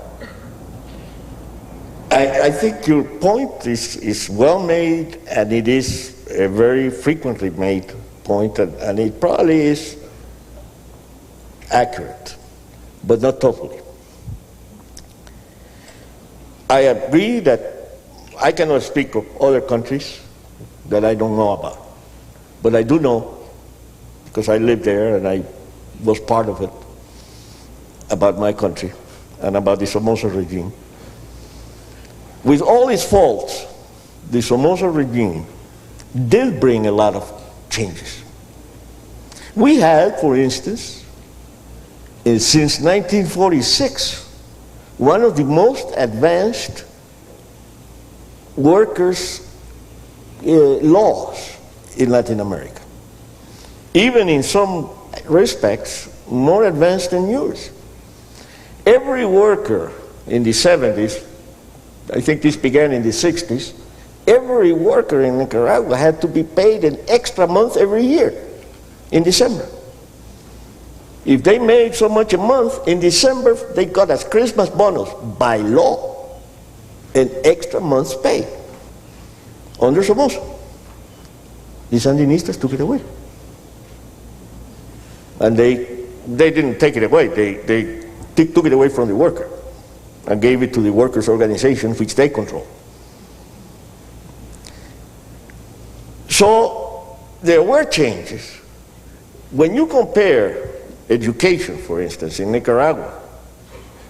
I think your point is well made, and it is a very frequently made point, and it probably is accurate, but not totally. I agree that I cannot speak of other countries that I don't know about, but I do know, because I lived there and I was part of it, about my country and about the Somoza regime. With all its faults, the Somoza regime did bring a lot of changes. We had, for instance, since 1946, one of the most advanced workers' laws in Latin America. Even in some respects, more advanced than yours. Every worker in the 70s, I think this began in the 60s, every worker in Nicaragua had to be paid an extra month every year in December. If they made so much a month, in December they got as Christmas bonus, by law, an extra month's pay under Somoza. The Sandinistas took it away. And they didn't take it away, they took it away from the worker and gave it to the workers' organization, which they control. So there were changes. When you compare education, for instance, in Nicaragua,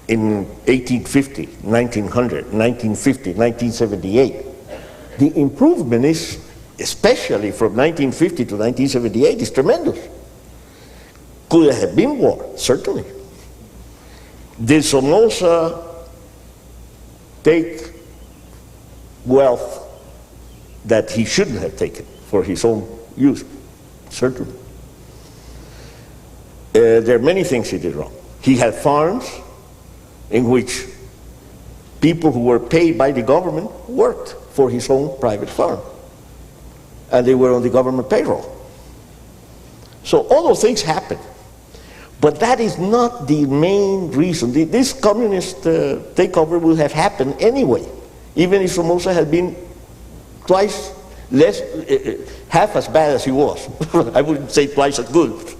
in 1850, 1900, 1950, 1978, the improvement is, especially from 1950 to 1978, is tremendous. Could there have been war? Certainly. Did Somoza take wealth that he shouldn't have taken for his own use? Certainly. There are many things he did wrong. He had farms in which people who were paid by the government worked for his own private farm, and they were on the government payroll. So all those things happened, but that is not the main reason. This communist takeover would have happened anyway, even if Somoza had been twice less, half as bad as he was. I wouldn't say twice as good,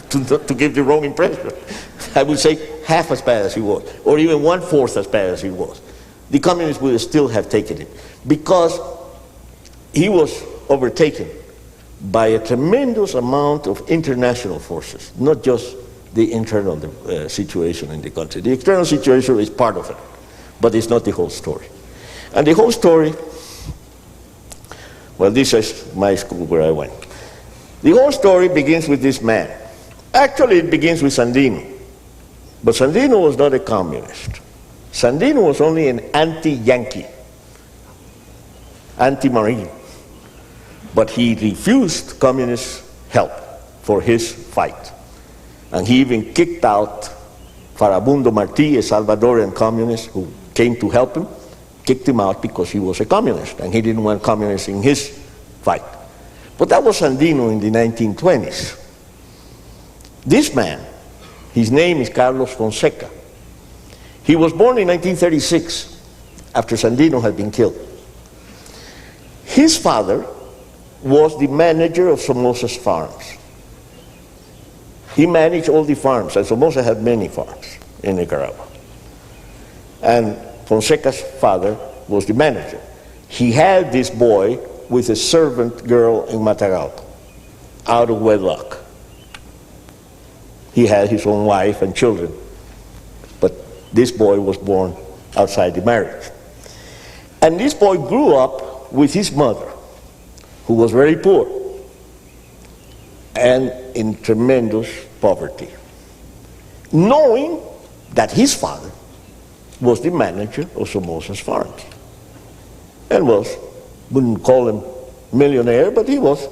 to give the wrong impression. I would say half as bad as he was, or even 1/4 as bad as he was. The communists would still have taken it, because he was overtaken by a tremendous amount of international forces, not just the internal situation in the country. The external situation is part of it, but it's not the whole story. And the whole story, well, this is my school where I went. The whole story begins with this man. Actually, it begins with Sandino. But Sandino was not a communist. Sandino was only an anti-Yankee, anti-Marine. But he refused communist help for his fight. And he even kicked out Farabundo Martí, a Salvadorian communist who came to help him, kicked him out because he was a communist, and he didn't want communists in his fight. But that was Sandino in the 1920s. This man, his name is Carlos Fonseca. He was born in 1936, after Sandino had been killed. His father was the manager of Somoza's farms. He managed all the farms, and Somoza had many farms in Nicaragua. And Fonseca's father was the manager. He had this boy with a servant girl in Matagalpa, out of wedlock. He had his own wife and children, but this boy was born outside the marriage. And this boy grew up with his mother, who was very poor and in tremendous poverty, knowing that his father was the manager of Somoza's farms and wouldn't call him millionaire, but he was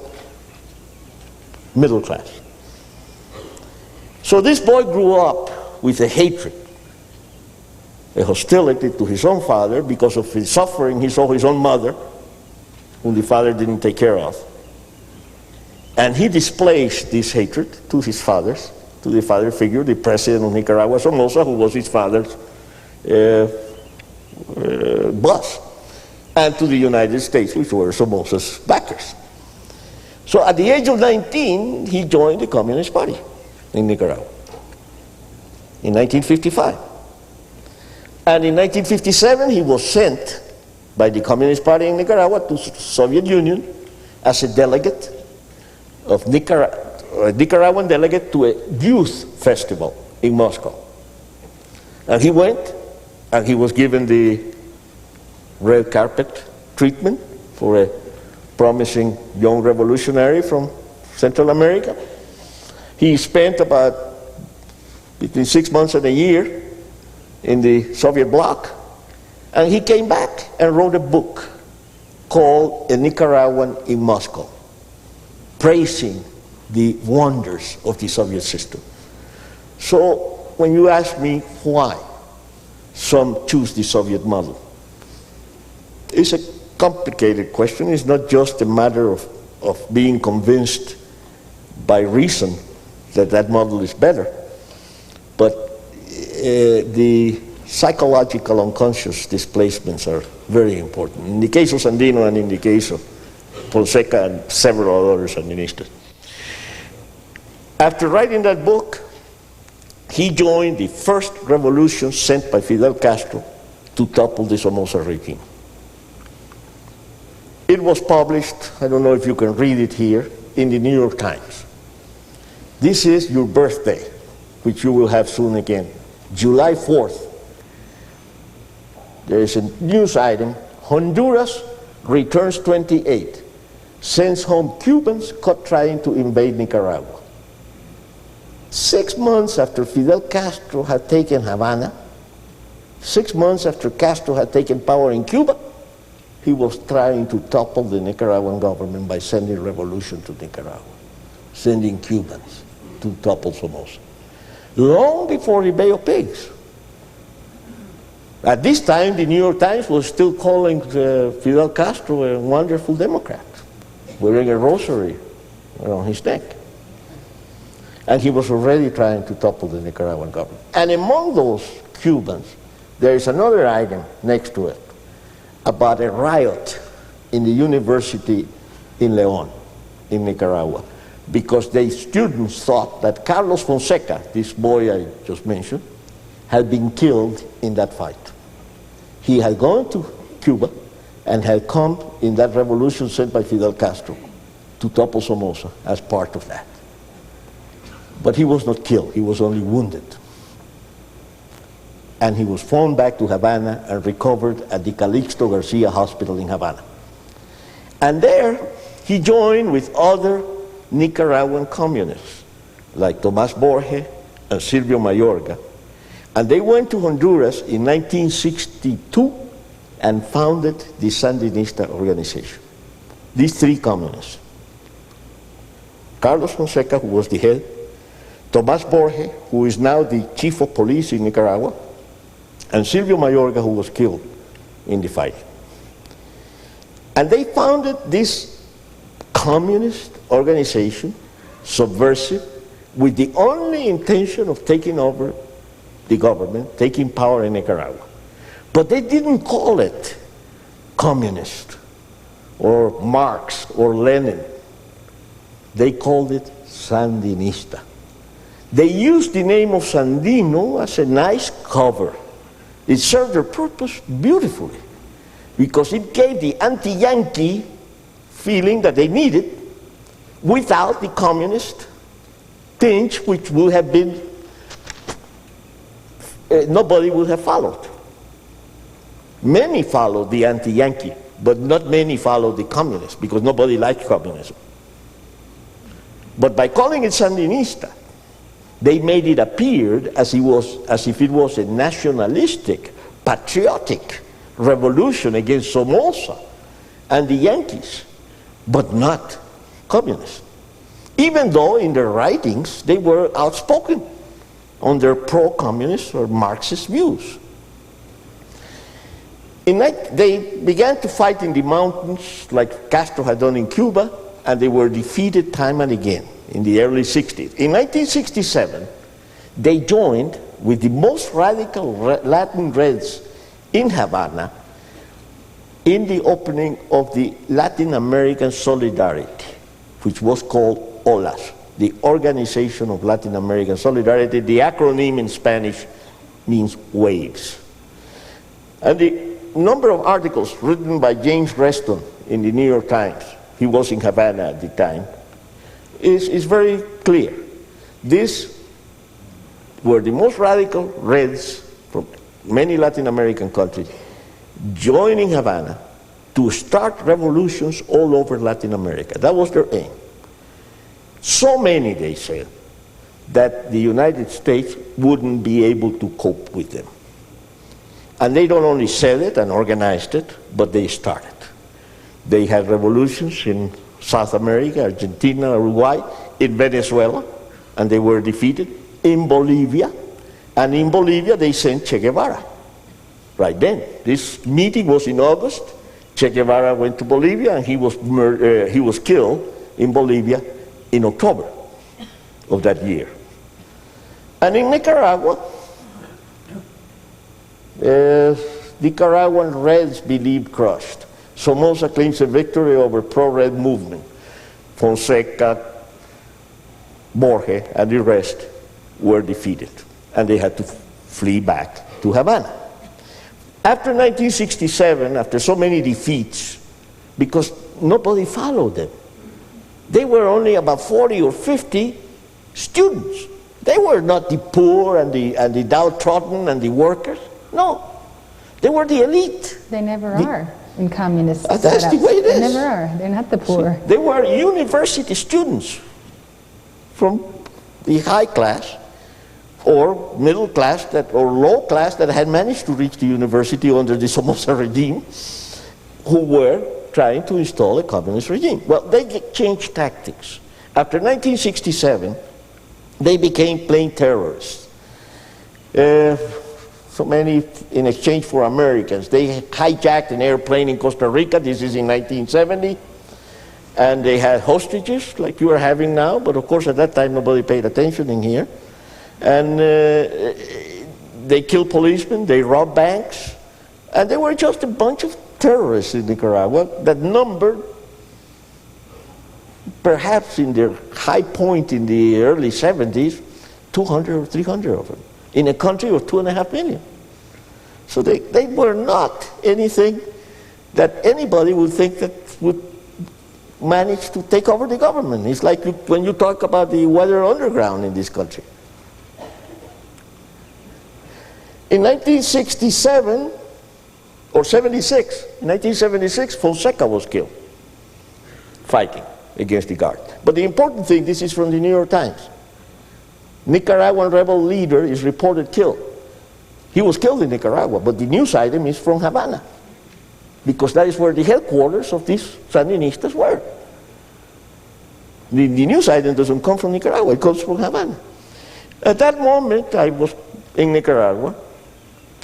middle class. So this boy grew up with a hatred, a hostility to his own father because of his suffering. He saw his own mother, whom the father didn't take care of. And he displays this hatred to his fathers, to the father figure, the president of Nicaragua, Somoza, who was his father's boss, and to the United States, which were Somoza's backers. So at the age of 19, he joined the Communist Party in Nicaragua in 1955. And in 1957, he was sent by the Communist Party in Nicaragua to the Soviet Union as a delegate of a Nicaraguan delegate to a youth festival in Moscow. And he went, and he was given the red carpet treatment for a promising young revolutionary from Central America. He spent about between 6 months and a year in the Soviet bloc, and he came back and wrote a book called A Nicaraguan in Moscow, praising the wonders of the Soviet system. So when you ask me why some choose the Soviet model, it's a complicated question. It's not just a matter of being convinced by reason that that model is better. the psychological unconscious displacements are very important. In the case of Sandino and in the case of Fonseca and several other Sandinistas. After writing that book, he joined the first revolution sent by Fidel Castro to topple the Somoza regime. It was published, I don't know if you can read it here, in the New York Times. This is your birthday, which you will have soon again, July 4th. There is a news item, Honduras returns 28, sends home Cubans caught trying to invade Nicaragua. 6 months after Fidel Castro had taken Havana, 6 months after Castro had taken power in Cuba, he was trying to topple the Nicaraguan government by sending revolution to Nicaragua, sending Cubans to topple Somoza. Long before the Bay of Pigs. At this time, the New York Times was still calling Fidel Castro a wonderful Democrat, wearing a rosary around his neck. And he was already trying to topple the Nicaraguan government. And among those Cubans, there is another item next to it about a riot in the university in León, in Nicaragua, because the students thought that Carlos Fonseca, this boy I just mentioned, had been killed in that fight. He had gone to Cuba and had come in that revolution sent by Fidel Castro to topple Somoza as part of that. But he was not killed, he was only wounded. And he was flown back to Havana and recovered at the Calixto Garcia Hospital in Havana. And there he joined with other Nicaraguan communists like Tomás Borges and Silvio Mayorga. And they went to Honduras in 1962 and founded the Sandinista organization. These three communists. Carlos Fonseca, who was the head, Tomás Borges, who is now the chief of police in Nicaragua, and Silvio Mayorga, who was killed in the fight. And they founded this communist organization, subversive, with the only intention of taking over the government, taking power in Nicaragua. But they didn't call it communist or Marx or Lenin. They called it Sandinista. They used the name of Sandino as a nice cover. It served their purpose beautifully because it gave the anti-Yankee feeling that they needed without the communist tinge, which would have been, nobody would have followed. Many followed the anti-Yankee, but not many followed the communists because nobody liked communism. But by calling it Sandinista, they made it appear as if it was a nationalistic, patriotic revolution against Somoza and the Yankees, but not communist. Even though in their writings they were outspoken on their pro-communist or Marxist views. They began to fight in the mountains like Castro had done in Cuba, and they were defeated time and again in the early 60s. In 1967, they joined with the most radical Latin Reds in Havana in the opening of the Latin American Solidarity, which was called OLAS, the Organization of Latin American Solidarity. The acronym in Spanish means waves. And the number of articles written by James Reston in the New York Times, he was in Havana at the time, is very clear. These were the most radical Reds from many Latin American countries joining Havana to start revolutions all over Latin America. That was their aim. So many, they said, that the United States wouldn't be able to cope with them. And they don't only said it and organized it, but they started. They had revolutions in South America, Argentina, Uruguay, in Venezuela, and they were defeated, in Bolivia, and in Bolivia they sent Che Guevara. Right then. This meeting was in August. Che Guevara went to Bolivia, and he was killed in Bolivia in October of that year. And in Nicaragua, Nicaraguan Reds believed crushed. Somoza claims a victory over pro-Red movement. Fonseca, Borges, and the rest were defeated, and they had to flee back to Havana. After 1967, after so many defeats, because nobody followed them, they were only about 40 or 50 students. They were not the poor and the downtrodden and the workers. No, they were the elite. They never are in communist That's setups. the way it is. They never are. They're not the poor. They were university students from the high class or middle class or low class that had managed to reach the university under the Somoza regime, who were trying to install a communist regime. Well, they changed tactics. After 1967, they became plain terrorists. So many in exchange for Americans. They hijacked an airplane in Costa Rica. This is in 1970. And they had hostages like you are having now, but of course at that time nobody paid attention in here. And they killed policemen, they robbed banks, and they were just a bunch of terrorists in Nicaragua that numbered, perhaps in their high point in the early 70s, 200 or 300 of them, in a country of 2.5 million. So they were not anything that anybody would think that would manage to take over the government. It's like when you talk about the weather underground in this country. In 1967, or 76, in 1976, Fonseca was killed, fighting against the Guard. But the important thing, this is from the New York Times. Nicaraguan rebel leader is reported killed. He was killed in Nicaragua, but the news item is from Havana, because that is where the headquarters of these Sandinistas were. The news item doesn't come from Nicaragua, it comes from Havana. At that moment, I was in Nicaragua,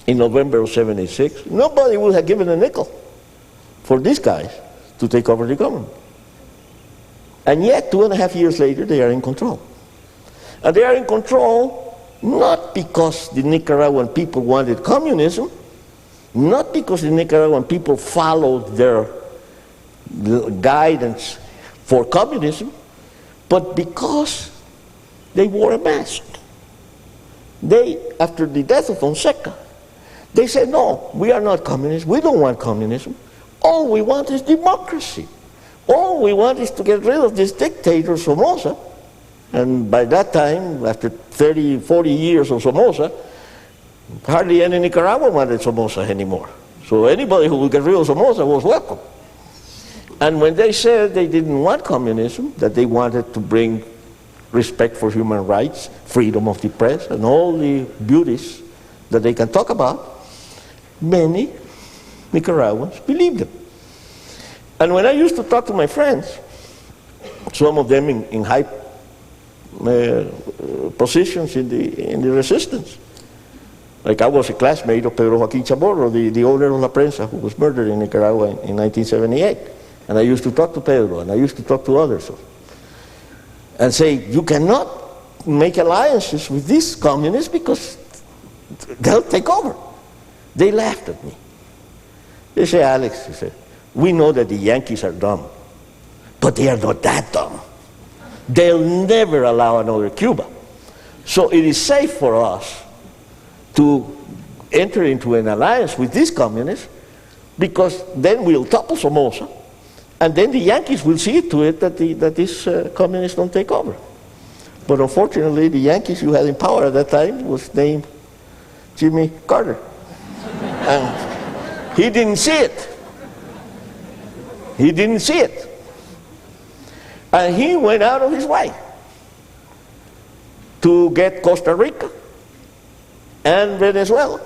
in November of 76, nobody would have given a nickel for these guys to take over the government. And yet, 2.5 years later, they are in control. And they are in control not because the Nicaraguan people wanted communism, not because the Nicaraguan people followed their guidance for communism, but because they wore a mask. They, after the death of Fonseca, they said, no, we are not communists, we don't want communism. All we want is democracy. All we want is to get rid of this dictator Somoza. And by that time, after 30, 40 years of Somoza, hardly any Nicaraguan wanted Somoza anymore. So anybody who would get rid of Somoza was welcome. And when they said they didn't want communism, that they wanted to bring respect for human rights, freedom of the press, and all the beauties that they can talk about, many Nicaraguans believed them. And when I used to talk to my friends, some of them in high positions in the resistance, like I was a classmate of Pedro Joaquín Chamorro, the owner of La Prensa, who was murdered in Nicaragua in 1978. And I used to talk to Pedro, and I used to talk to others, and say, you cannot make alliances with these communists because they'll take over. They laughed at me. They say, Alex, they said, we know that the Yankees are dumb, but they are not that dumb. They'll never allow another Cuba. So it is safe for us to enter into an alliance with these communists, because then we'll topple Somoza, and then the Yankees will see to it that these communists don't take over. But unfortunately, the Yankees you had in power at that time was named Jimmy Carter. And he didn't see it. He didn't see it. And he went out of his way to get Costa Rica and Venezuela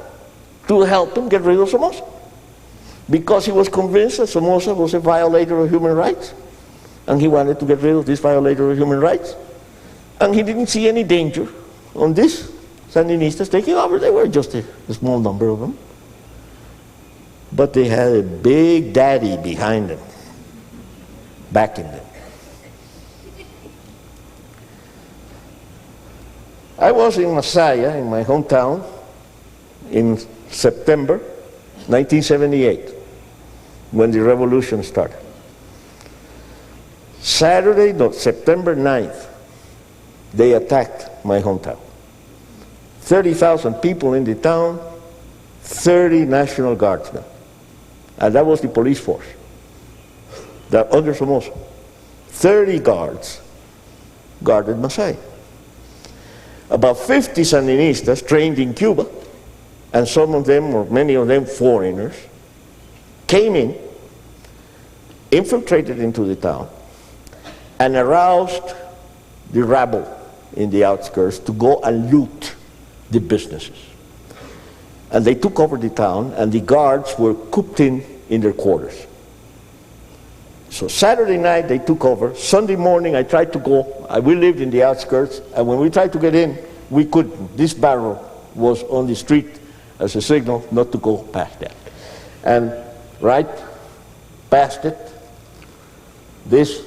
to help him get rid of Somoza, because he was convinced that Somoza was a violator of human rights, and he wanted to get rid of this violator of human rights. And he didn't see any danger on these Sandinistas taking over. They were just a small number of them. But they had a big daddy behind them, backing them. I was in Masaya, in my hometown, in September 1978, when the revolution started. Saturday, no, September 9th, they attacked my hometown. 30,000 people in the town, 30 National Guardsmen. And that was the police force, that under Somoza. 30 guards guarded Masaya. About 50 Sandinistas trained in Cuba, and some of them, or many of them foreigners, came in, infiltrated into the town, and aroused the rabble in the outskirts to go and loot the businesses. And they took over the town, and the guards were cooped in their quarters. So Saturday night they took over. Sunday morning I tried to go. We lived in the outskirts, and when we tried to get in, we couldn't. This barrel was on the street as a signal not to go past that. And right past it, this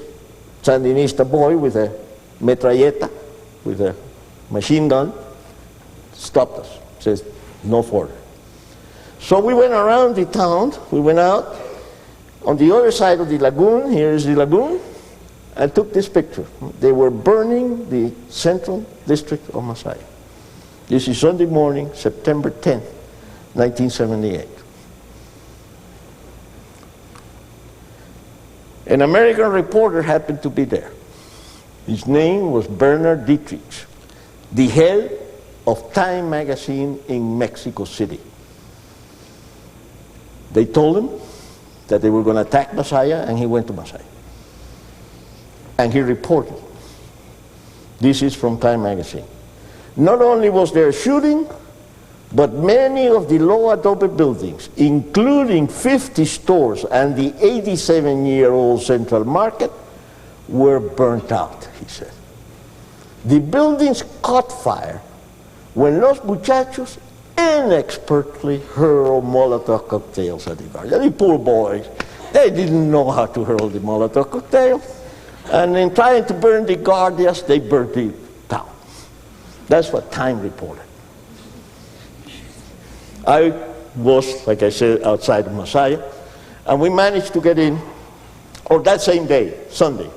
Sandinista boy with a metralleta, with a machine gun, stopped us, says, no further. So we went around the town, we went out on the other side of the lagoon, here is the lagoon, and took this picture. They were burning the central district of Masaya. This is Sunday morning, September 10, 1978. An American reporter happened to be there. His name was Bernard Dietrich, the head of Time magazine in Mexico City. They told him that they were going to attack Masaya, and he went to Masaya. And he reported. This is from Time magazine. Not only was there shooting, but many of the low adobe buildings, including 50 stores and the 87-year-old Central Market, were burnt out, he said. The buildings caught fire when Los Muchachos inexpertly hurled Molotov cocktails at the Guardias. The poor boys, they didn't know how to hurl the Molotov cocktail. And in trying to burn the Guardias, they burned the town. That's what Time reported. I was, like I said, outside of Masaya, and we managed to get in, or that same day, Sunday.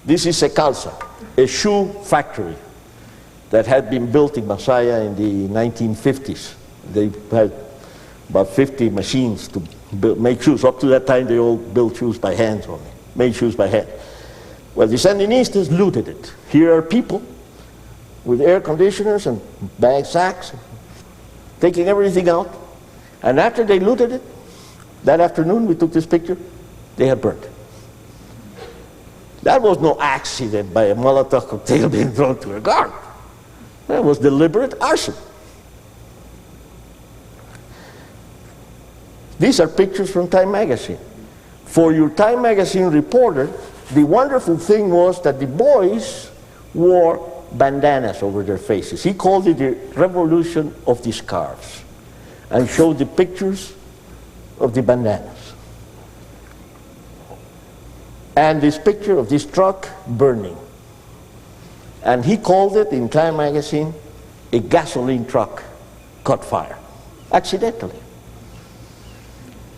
This is a calza, a shoe factory that had been built in Masaya in the 1950s. They had about 50 machines to make shoes. Up to that time, they all built shoes by hand only, made shoes by hand. Well, the Sandinistas looted it. Here are people with air conditioners and bag sacks, taking everything out. And after they looted it, that afternoon we took this picture, they had burnt it. That was no accident by a Molotov cocktail being thrown to a guard. That was deliberate arson. These are pictures from Time magazine. For your Time magazine reporter, the wonderful thing was that the boys wore bandanas over their faces. He called it the revolution of the scarves, and showed the pictures of the bandanas. And this picture of this truck burning. And he called it, in Time magazine, a gasoline truck caught fire, accidentally.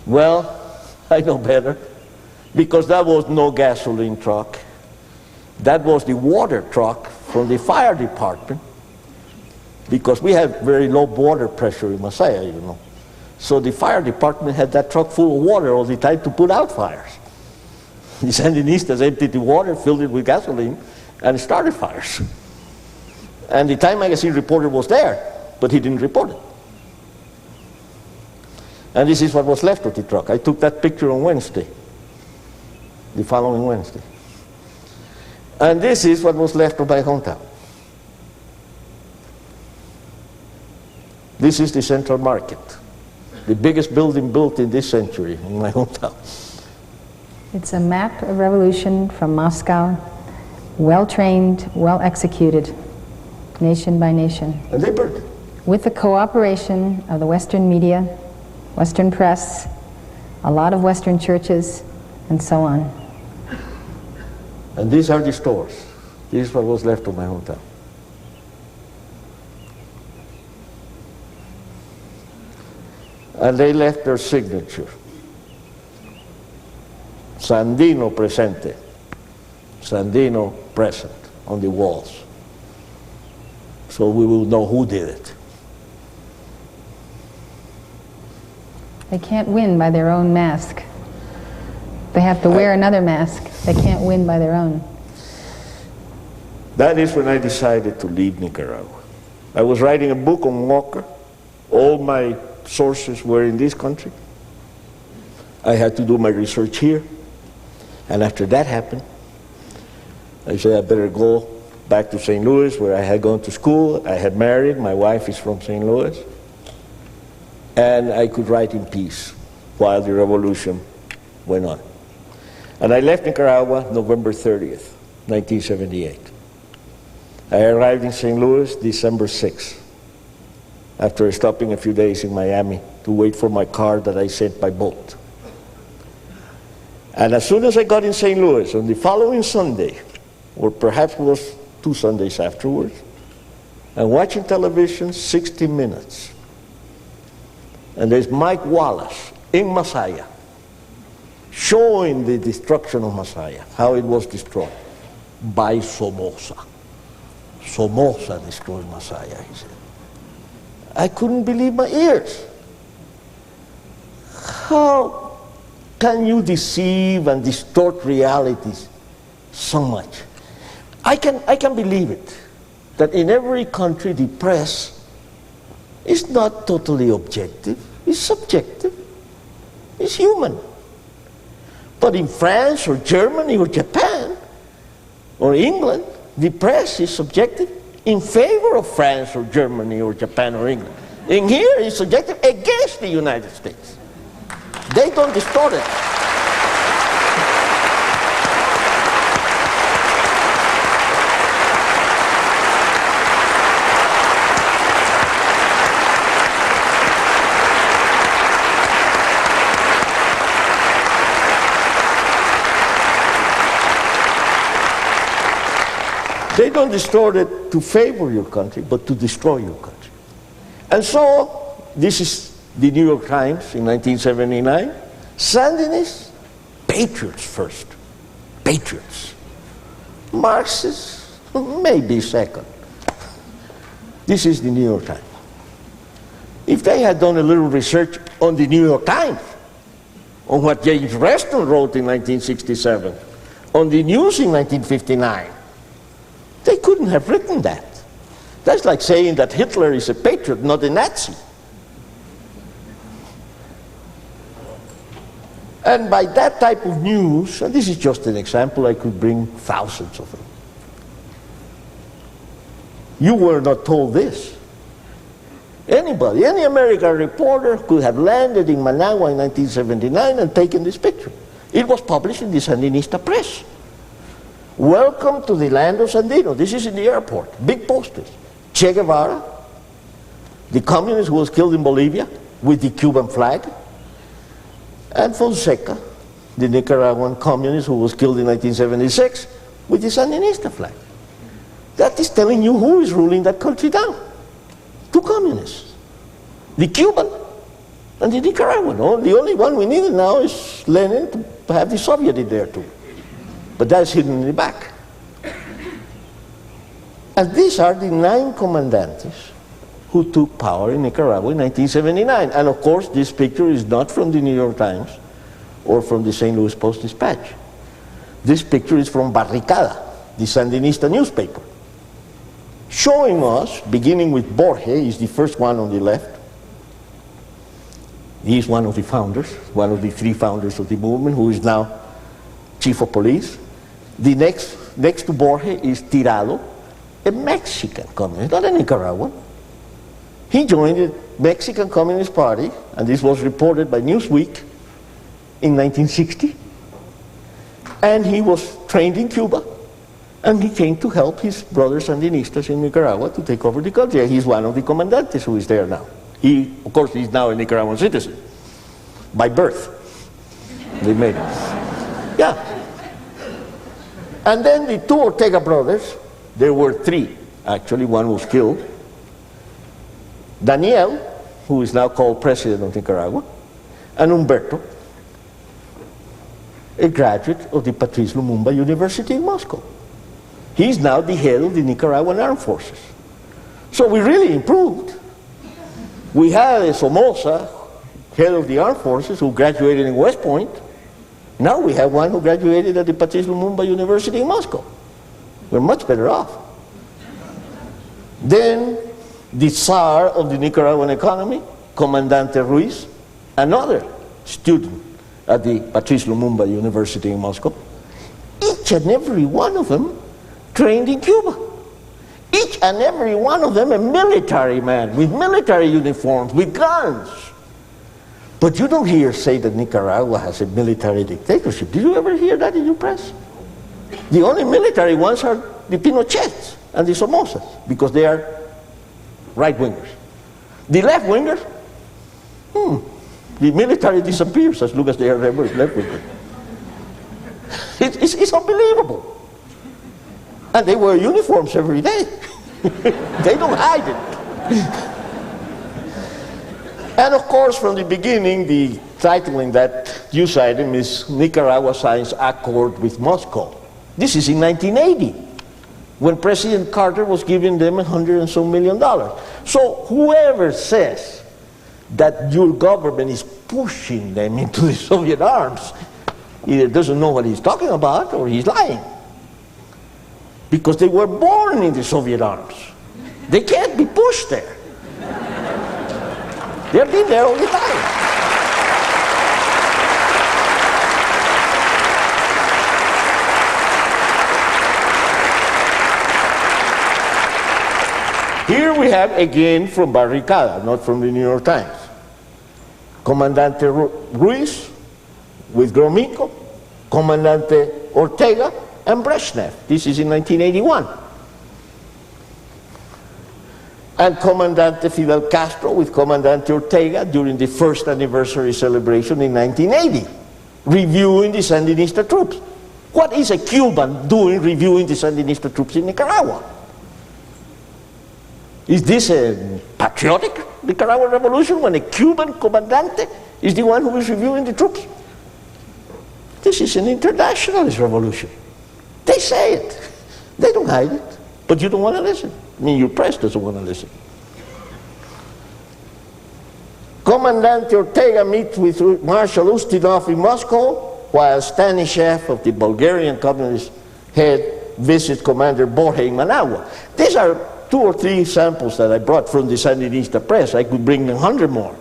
Well, I know better, because that was no gasoline truck. That was the water truck from the fire department, because we have very low water pressure in Masaya, you know. So the fire department had that truck full of water all the time to put out fires. The Sandinistas emptied the water, filled it with gasoline, and started fires. And the Time magazine reporter was there, but he didn't report it. And this is what was left of the truck. I took that picture on Wednesday, the following Wednesday. And this is what was left of my hometown. This is the Central Market, the biggest building built in this century in my hometown. It's a map of revolution from Moscow, well-trained, well-executed, nation by nation. And they burned it. With the cooperation of the Western media, Western press, a lot of Western churches, and so on. And these are the stores. This is what was left of my hometown. And they left their signature. Sandino presente. Sandino present on the walls. So we will know who did it. They can't win by their own mask. They have to wear another mask. They can't win by their own. That is when I decided to leave Nicaragua. I was writing a book on Walker. All my sources were in this country. I had to do my research here. And after that happened, I said I better go back to St. Louis, where I had gone to school. I had married. My wife is from St. Louis. And I could write in peace while the revolution went on. And I left Nicaragua November 30th, 1978. I arrived in St. Louis December 6th, after stopping a few days in Miami to wait for my car that I sent by boat. And as soon as I got in St. Louis, on the following Sunday, or perhaps it was 2 Sundays afterwards, I'm watching television, 60 Minutes. And there's Mike Wallace in Masaya, showing the destruction of Masaya, how it was destroyed by Somoza. Somoza destroyed Masaya, he said. I couldn't believe my ears. How can you deceive and distort realities so much? I can believe it, that in every country the press is not totally objective, it's subjective, it's human. But in France or Germany or Japan or England, the press is subjective in favor of France or Germany or Japan or England. In here, it's subjective against the United States. They don't distort it. They don't distort it to favor your country, but to destroy your country. And so, this is the New York Times in 1979. Sandinists, patriots first. Patriots. Marxists, maybe second. This is the New York Times. If they had done a little research on the New York Times, on what James Reston wrote in 1967, on the news in 1959, they couldn't have written that. That's like saying that Hitler is a patriot, not a Nazi. And by that type of news, and this is just an example, I could bring thousands of them. You were not told this. Anybody, any American reporter could have landed in Managua in 1979 and taken this picture. It was published in the Sandinista press. Welcome to the land of Sandino. This is in the airport. Big posters. Che Guevara, the communist who was killed in Bolivia with the Cuban flag, and Fonseca, the Nicaraguan communist who was killed in 1976 with the Sandinista flag. That is telling you who is ruling that country down. 2 communists. The Cuban and the Nicaraguan. The only one we need now is Lenin to have the Soviet in there too. But that's hidden in the back. And these are the 9 commandantes who took power in Nicaragua in 1979. And of course, this picture is not from the New York Times or from the St. Louis Post-Dispatch. This picture is from Barricada, the Sandinista newspaper, showing us, beginning with Borges, he's the first one on the left. He's one of the founders, one of the 3 founders of the movement, who is now chief of police. The next to Borges is Tirado, a Mexican communist, not a Nicaraguan. He joined the Mexican Communist Party, and this was reported by Newsweek in 1960. And he was trained in Cuba, and he came to help his brothers Sandinistas in Nicaragua to take over the country. He's one of the commandantes who is there now. He, of course, he's now a Nicaraguan citizen, by birth. They made him. Yeah. And then the 2 Ortega brothers, there were 3, actually, one was killed. Daniel, who is now called president of Nicaragua, and Humberto, a graduate of the Patrice Lumumba University in Moscow. He's now the head of the Nicaraguan Armed Forces. So we really improved. We had a Somoza, head of the Armed Forces, who graduated in West Point. Now we have one who graduated at the Patrice Lumumba University in Moscow. We're much better off. Then the Tsar of the Nicaraguan economy, Comandante Ruiz, another student at the Patrice Lumumba University in Moscow. Each and every one of them trained in Cuba. Each and every one of them a military man, with military uniforms, with guns. But you don't hear say that Nicaragua has a military dictatorship. Did you ever hear that in your press? The only military ones are the Pinochets and the Somozas, because they are right-wingers. The left-wingers, the military disappears as long as they are left-wingers. It's unbelievable. And they wear uniforms every day. They don't hide it. And of course, from the beginning, the title in that news item is Nicaragua signs accord with Moscow. This is in 1980, when President Carter was giving them $100 and some million. So whoever says that your government is pushing them into the Soviet arms either doesn't know what he's talking about or he's lying. Because they were born in the Soviet arms. They can't be pushed there. They've been there all the time. Here we have again from Barricada, not from the New York Times. Comandante Ruiz with Gromyko, Comandante Ortega, and Brezhnev. This is in 1981. And Comandante Fidel Castro with Comandante Ortega during the first anniversary celebration in 1980, reviewing the Sandinista troops. What is a Cuban doing reviewing the Sandinista troops in Nicaragua? Is this a patriotic Nicaraguan revolution when a Cuban comandante is the one who is reviewing the troops? This is an internationalist revolution. They say it. They don't hide it. But you don't want to listen. I mean, your press doesn't want to listen. Comandante Ortega meets with Marshal Ustinov in Moscow, while Stanishev of the Bulgarian communist head visits Commander Borja in Managua. These are 2 or 3 samples that I brought from the Sandinista press. I could bring 100 more.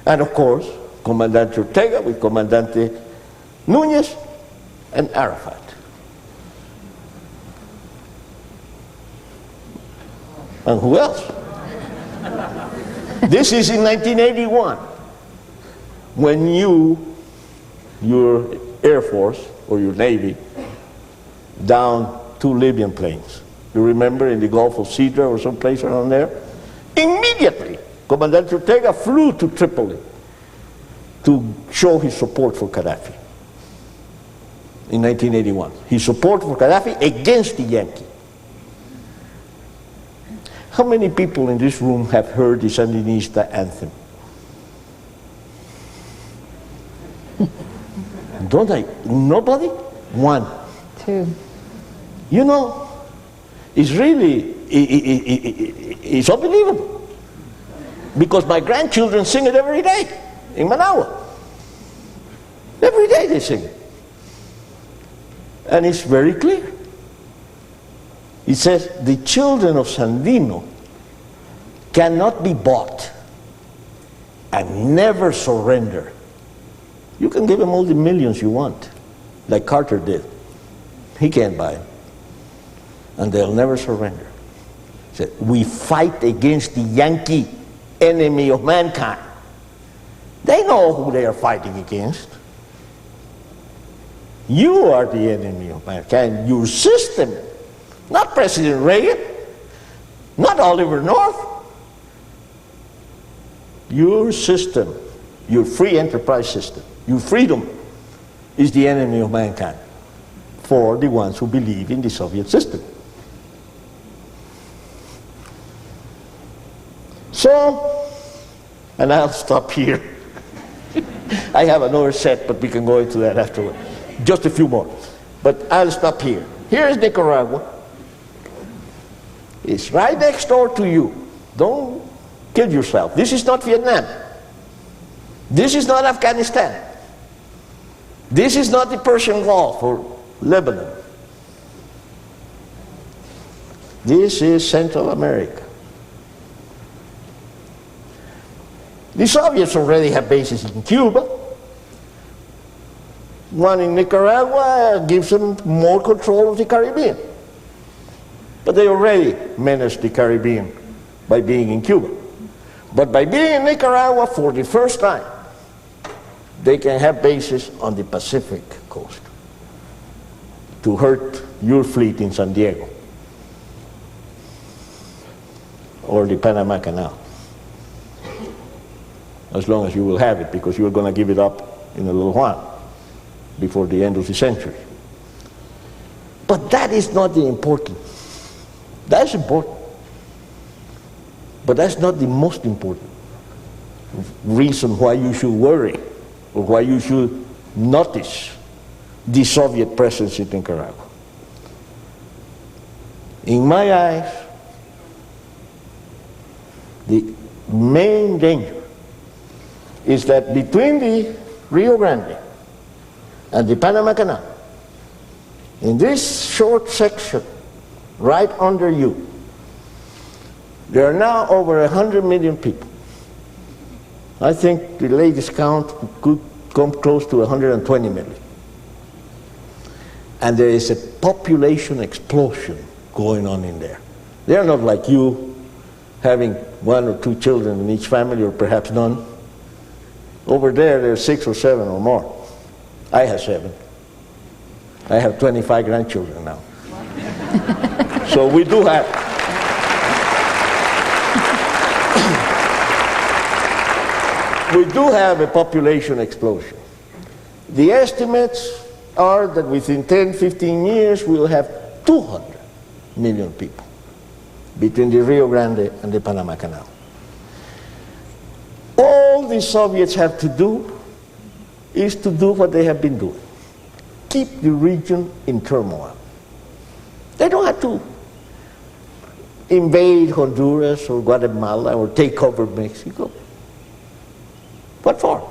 And of course, Comandante Ortega with Comandante Núñez and Arafat. And who else? This is in 1981, when your Air Force or your Navy downed 2 Libyan planes. You remember, in the Gulf of Sidra or someplace around there? Immediately, Comandante Ortega flew to Tripoli to show his support for Gaddafi. In 1981, his support for Gaddafi against the Yankee. How many people in this room have heard the Sandinista anthem? Don't I? Nobody? 1. 2. You know, it's really, it's unbelievable. Because my grandchildren sing it every day in Managua. Every day they sing it. And it's very clear. It says, the children of Sandino cannot be bought and never surrender. You can give them all the millions you want, like Carter did. He can't buy them. And they'll never surrender. It said, we fight against the Yankee, enemy of mankind. They know who they are fighting against. You are the enemy of mankind. Your system. Not President Reagan, not Oliver North. Your system, your free enterprise system, your freedom is the enemy of mankind for the ones who believe in the Soviet system. So, and I'll stop here. I have another set, but we can go into that afterward. Just a few more. But I'll stop here. Here is Nicaragua. It's right next door to you. Don't kid yourself. This is not Vietnam. This is not Afghanistan. This is not the Persian Gulf or Lebanon. This is Central America. The Soviets already have bases in Cuba. One in Nicaragua gives them more control of the Caribbean. But they already menaced the Caribbean by being in Cuba. But by being in Nicaragua for the first time, they can have bases on the Pacific coast to hurt your fleet in San Diego or the Panama Canal. As long as you will have it, because you're going to give it up in a little while, before the end of the century. But that is not the important. That's important. But that's not the most important reason why you should worry or why you should notice the Soviet presence in Nicaragua. In my eyes, the main danger is that between the Rio Grande and the Panama Canal, in this short section right under you, there are now over 100 million people. I think the latest count could come close to 120 million. And there is a population explosion going on in there. They are not like you, having 1 or 2 children in each family, or perhaps none. Over there are 6 or 7 or more. I have 7. I have 25 grandchildren now. So we do have. We do have a population explosion. The estimates are that within 10, 15 years we'll have 200 million people between the Rio Grande and the Panama Canal. All the Soviets have to do is to do what they have been doing. Keep the region in turmoil. They don't have to invade Honduras or Guatemala or take over Mexico. What for?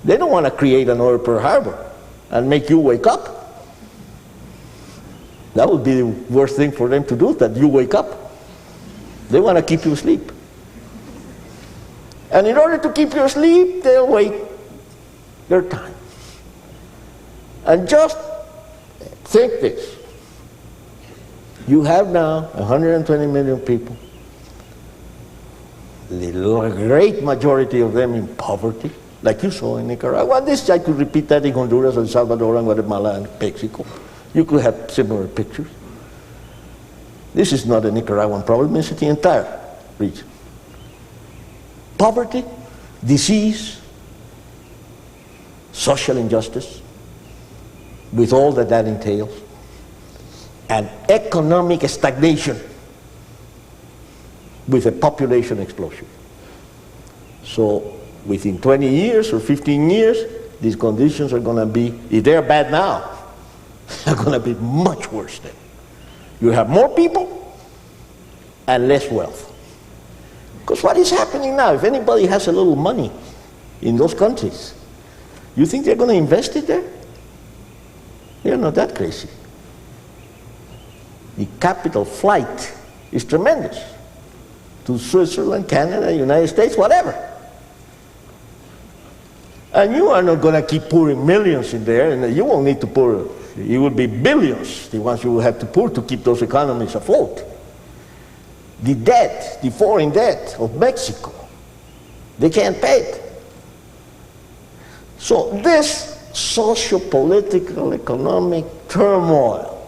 They don't want to create another Pearl Harbor and make you wake up. That would be the worst thing for them to do, that you wake up. They want to keep you asleep. And in order to keep you asleep, they'll wait their time. And just think this. You have now 120 million people, the great majority of them in poverty, like you saw in Nicaragua. And this, I could repeat that in Honduras, El Salvador, and Guatemala, and Mexico. You could have similar pictures. This is not a Nicaraguan problem, it's the entire region. Poverty, disease, social injustice, with all that that entails, and economic stagnation with a population explosion. So within 20 years or 15 years, these conditions are going to be, if they're bad now, they're going to be much worse then. You have more people and less wealth. Because what is happening now, if anybody has a little money in those countries, you think they're going to invest it there? They're not that crazy. The capital flight is tremendous. To Switzerland, Canada, United States, whatever. And you are not going to keep pouring millions in there, and you won't need to pour, it will be billions, the ones you will have to pour to keep those economies afloat. The debt, the foreign debt of Mexico, they can't pay it. So this socio-political, economic turmoil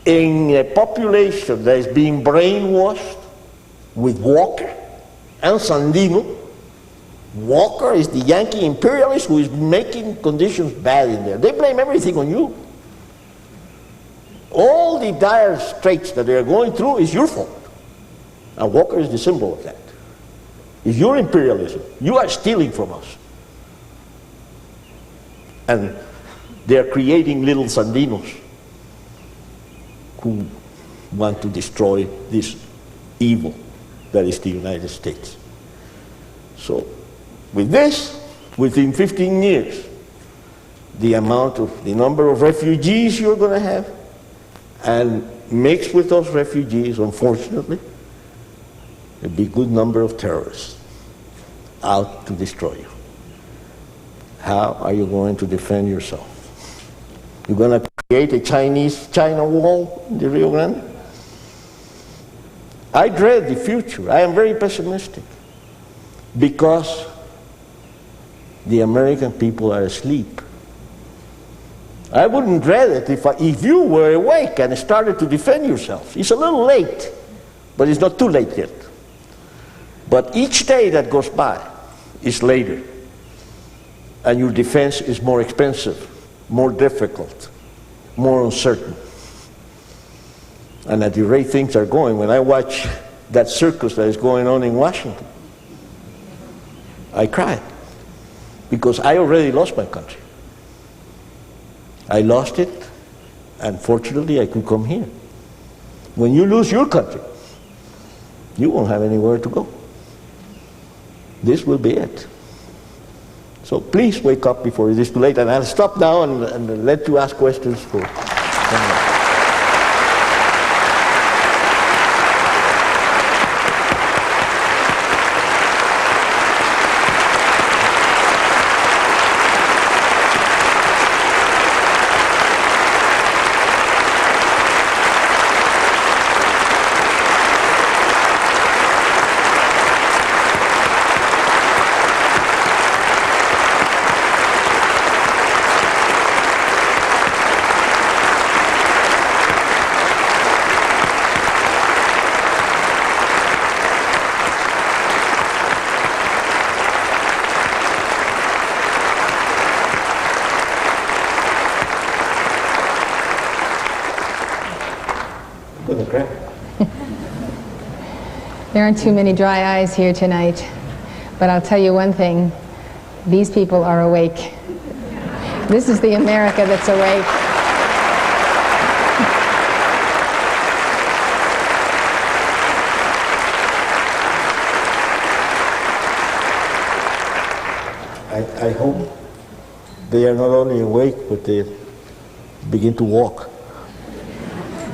in a population that is being brainwashed with Walker and Sandino. Walker is the Yankee imperialist who is making conditions bad in there. They blame everything on you. All the dire straits that they are going through is your fault. And Walker is the symbol of that. It's your imperialism. You are stealing from us. And they are creating little Sandinos who want to destroy this evil that is the United States. So with this, within 15 years, the number of refugees you're going to have, and mixed with those refugees, unfortunately, there'll be a good number of terrorists out to destroy you. How are you going to defend yourself? You're going to create a China wall in the Rio Grande? I dread the future. I am very pessimistic because the American people are asleep. I wouldn't dread it if you were awake and started to defend yourself. It's a little late, but it's not too late yet. But each day that goes by is later, and your defense is more expensive, more difficult, more uncertain. And at the rate things are going, when I watch that circus that is going on in Washington, I cry because I already lost my country. I lost it, and fortunately I could come here. When you lose your country, you won't have anywhere to go. This will be it. So please wake up before it is too late, and I'll stop now and let you ask questions for. There aren't too many dry eyes here tonight, but I'll tell you one thing, these people are awake. This is the America that's awake. I hope they are not only awake, but they begin to walk.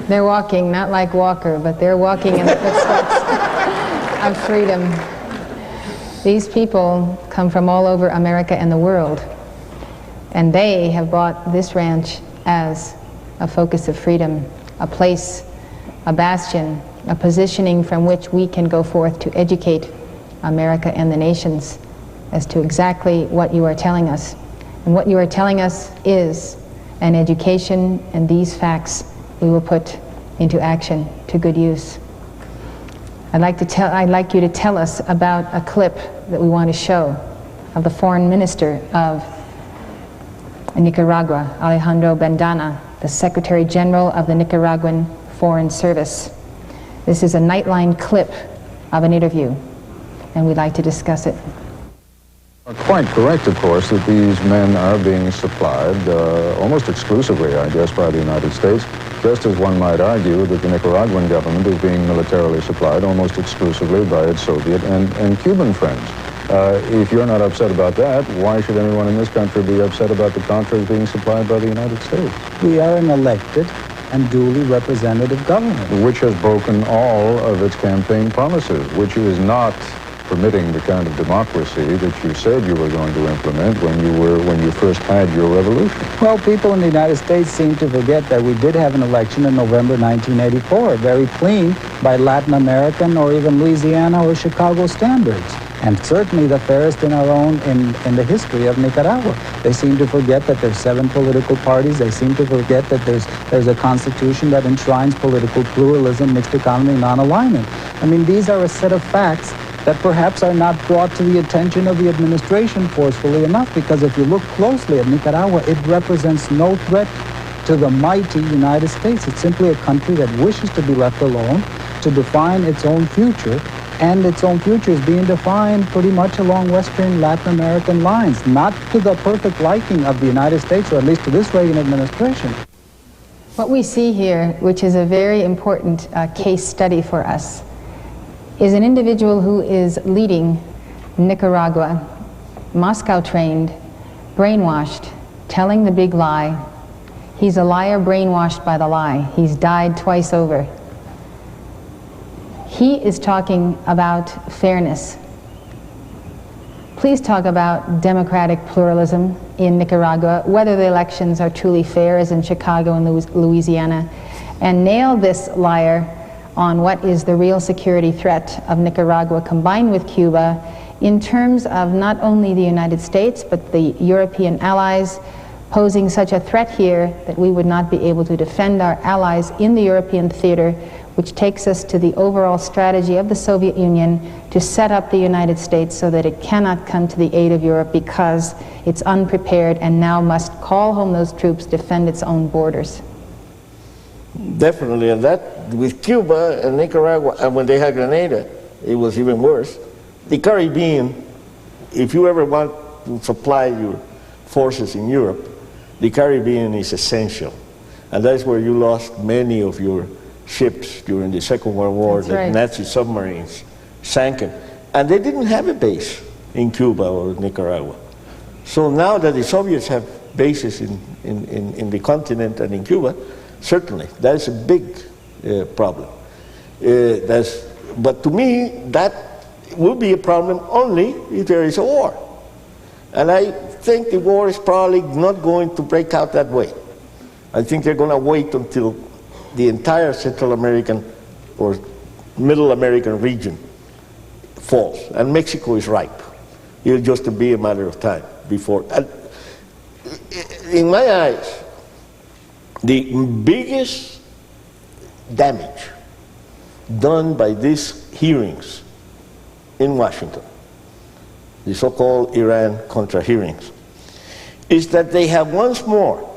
They're walking, not like Walker, but they're walking in the footsteps of freedom. These people come from all over America and the world, and they have bought this ranch as a focus of freedom, a place, a bastion, a positioning from which we can go forth to educate America and the nations as to exactly what you are telling us. And what you are telling us is an education, and these facts we will put into action to good use. I'd like you to tell us about a clip that we want to show of the foreign minister of Nicaragua, Alejandro Bandana, the Secretary General of the Nicaraguan Foreign Service. This is a Nightline clip of an interview, and we'd like to discuss it. Quite correct, of course, that these men are being supplied almost exclusively, I guess, by the United States, just as one might argue that the Nicaraguan government is being militarily supplied almost exclusively by its Soviet and Cuban friends. If you're not upset about that, why should anyone in this country be upset about the contras being supplied by the United States? We are an elected and duly representative government, which has broken all of its campaign promises, which is not permitting the kind of democracy that you said you were going to implement when you first had your revolution. Well, people in the United States seem to forget that we did have an election in November 1984, very clean by Latin American or even Louisiana or Chicago standards, and certainly the fairest in the history of Nicaragua. They seem to forget that there's 7 political parties. They seem to forget that there's a constitution that enshrines political pluralism, mixed economy, non-alignment. I mean, these are a set of facts that perhaps are not brought to the attention of the administration forcefully enough, because if you look closely at Nicaragua, it represents no threat to the mighty United States. It's simply a country that wishes to be left alone, to define its own future, and its own future is being defined pretty much along Western Latin American lines, not to the perfect liking of the United States, or at least to this Reagan administration. What we see here, which is a very important case study for us, is an individual who is leading Nicaragua, Moscow-trained, brainwashed, telling the big lie. He's a liar brainwashed by the lie. He's died twice over. He is talking about fairness. Please talk about democratic pluralism in Nicaragua, whether the elections are truly fair as in Chicago and Louisiana, and nail this liar on what is the real security threat of Nicaragua combined with Cuba in terms of not only the United States but the European allies posing such a threat here that we would not be able to defend our allies in the European theater, which takes us to the overall strategy of the Soviet Union to set up the United States so that it cannot come to the aid of Europe because it's unprepared and now must call home those troops, defend its own borders. Definitely, and that with Cuba and Nicaragua, and when they had Grenada, it was even worse. The Caribbean, if you ever want to supply your forces in Europe, the Caribbean is essential. And that's where you lost many of your ships during the Second World War. That's right. The Nazi submarines sank them. And they didn't have a base in Cuba or Nicaragua. So now that the Soviets have bases in the continent and in Cuba, certainly, that's a big problem. But to me, that will be a problem only if there is a war. And I think the war is probably not going to break out that way. I think they're going to wait until the entire Central American or Middle American region falls. And Mexico is ripe. It'll just be a matter of time before. And in my eyes, the biggest damage done by these hearings in Washington, the so-called Iran-Contra hearings, is that they have once more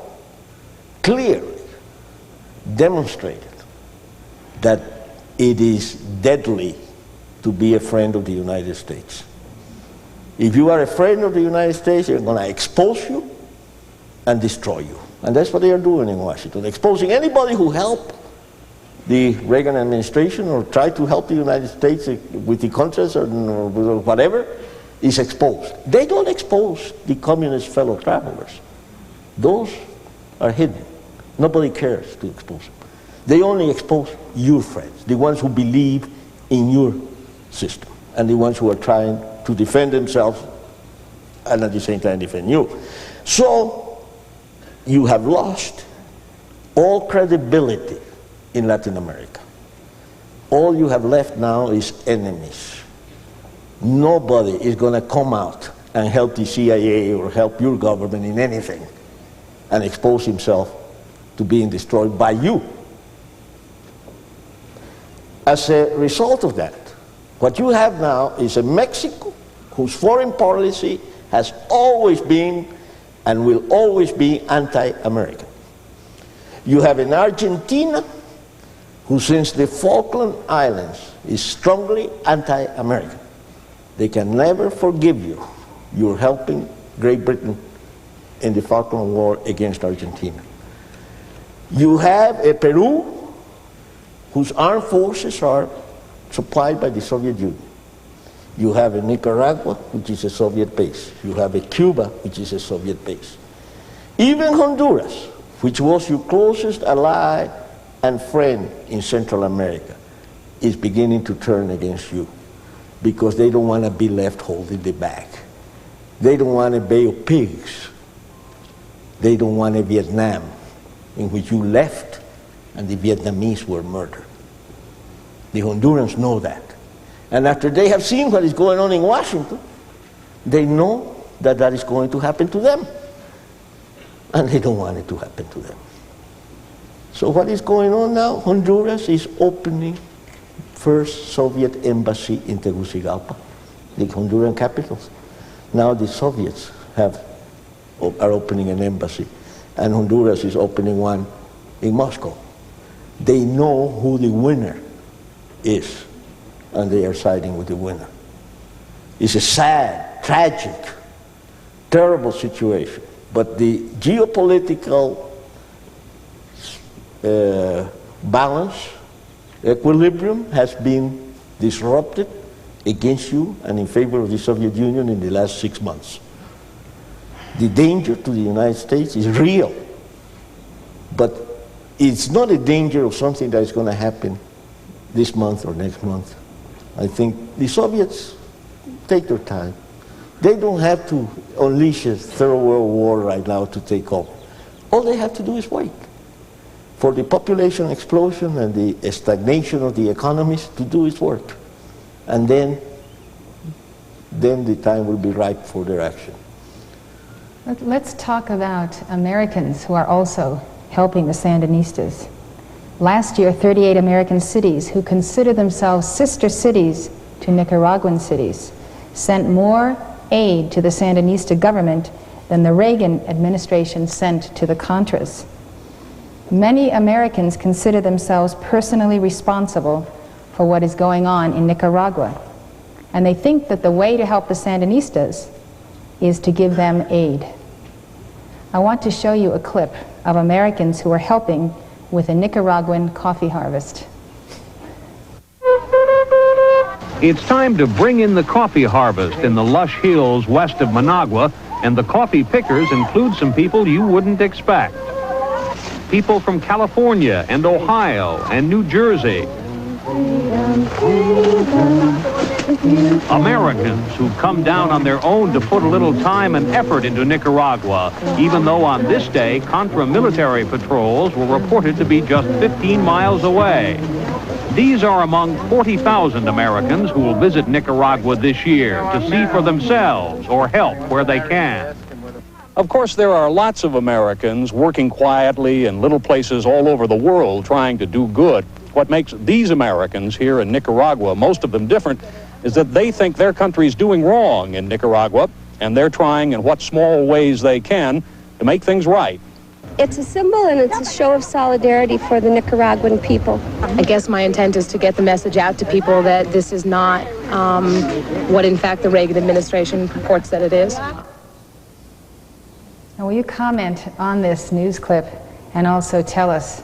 clearly demonstrated that it is deadly to be a friend of the United States. If you are a friend of the United States, they're going to expose you and destroy you. And that's what they are doing in Washington, exposing anybody who helped the Reagan administration or tried to help the United States with the Contras or whatever, is exposed. They don't expose the communist fellow travelers. Those are hidden. Nobody cares to expose them. They only expose your friends, the ones who believe in your system, and the ones who are trying to defend themselves and at the same time defend you. So you have lost all credibility in Latin America. All you have left now is enemies. Nobody is going to come out and help the CIA or help your government in anything and expose himself to being destroyed by you. As a result of that, what you have now is a Mexico whose foreign policy has always been and will always be anti-American. You have an Argentina who, since the Falkland Islands, is strongly anti-American. They can never forgive you. You're helping Great Britain in the Falkland War against Argentina. You have a Peru whose armed forces are supplied by the Soviet Union. You have a Nicaragua, which is a Soviet base. You have a Cuba, which is a Soviet base. Even Honduras, which was your closest ally and friend in Central America, is beginning to turn against you because they don't want to be left holding the bag. They don't want a Bay of Pigs. They don't want a Vietnam in which you left and the Vietnamese were murdered. The Hondurans know that. And after they have seen what is going on in Washington, they know that that is going to happen to them. And they don't want it to happen to them. So what is going on now? Honduras is opening first Soviet embassy in Tegucigalpa, the Honduran capital. Now the Soviets are opening an embassy, and Honduras is opening one in Moscow. They know who the winner is and they are siding with the winner. It's a sad, tragic, terrible situation. But the geopolitical balance, equilibrium has been disrupted against you and in favor of the Soviet Union in the last 6 months. The danger to the United States is real, but it's not a danger of something that is going to happen this month or next month. I think the Soviets take their time. They don't have to unleash a third world war right now to take over. All they have to do is wait for the population explosion and the stagnation of the economies to do its work. And then the time will be ripe for their action. Let's talk about Americans who are also helping the Sandinistas. Last year, 38 American cities who consider themselves sister cities to Nicaraguan cities sent more aid to the Sandinista government than the Reagan administration sent to the Contras. Many Americans consider themselves personally responsible for what is going on in Nicaragua, and they think that the way to help the Sandinistas is to give them aid. I want to show you a clip of Americans who are helping with a Nicaraguan coffee harvest. It's time to bring in the coffee harvest in the lush hills west of Managua, and the coffee pickers include some people you wouldn't expect. People from California and Ohio and New Jersey. Americans who come down on their own to put a little time and effort into Nicaragua, even though on this day Contra military patrols were reported to be just 15 miles away. These are among 40,000 Americans who will visit Nicaragua this year to see for themselves or help where they can. Of course, there are lots of Americans working quietly in little places all over the world trying to do good. What makes these Americans here in Nicaragua, most of them different, is that they think their country's doing wrong in Nicaragua, and they're trying in what small ways they can to make things right. It's a symbol and it's a show of solidarity for the Nicaraguan people. I guess my intent is to get the message out to people that this is not what in fact the Reagan administration purports that it is. Now, will you comment on this news clip and also tell us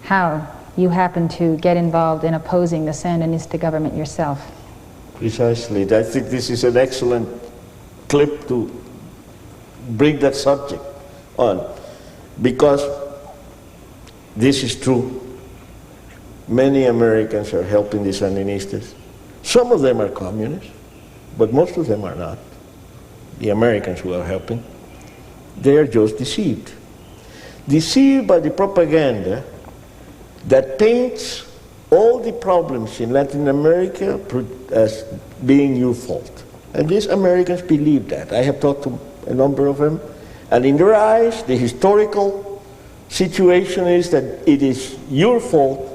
how you happen to get involved in opposing the Sandinista government yourself? Precisely. I think this is an excellent clip to bring that subject on, because this is true. Many Americans are helping the Sandinistas. Some of them are communists, but most of them are not. The Americans who are helping, they are just deceived. Deceived by the propaganda that paints all the problems in Latin America as being your fault. And these Americans believe that. I have talked to a number of them, and in their eyes, the historical situation is that it is your fault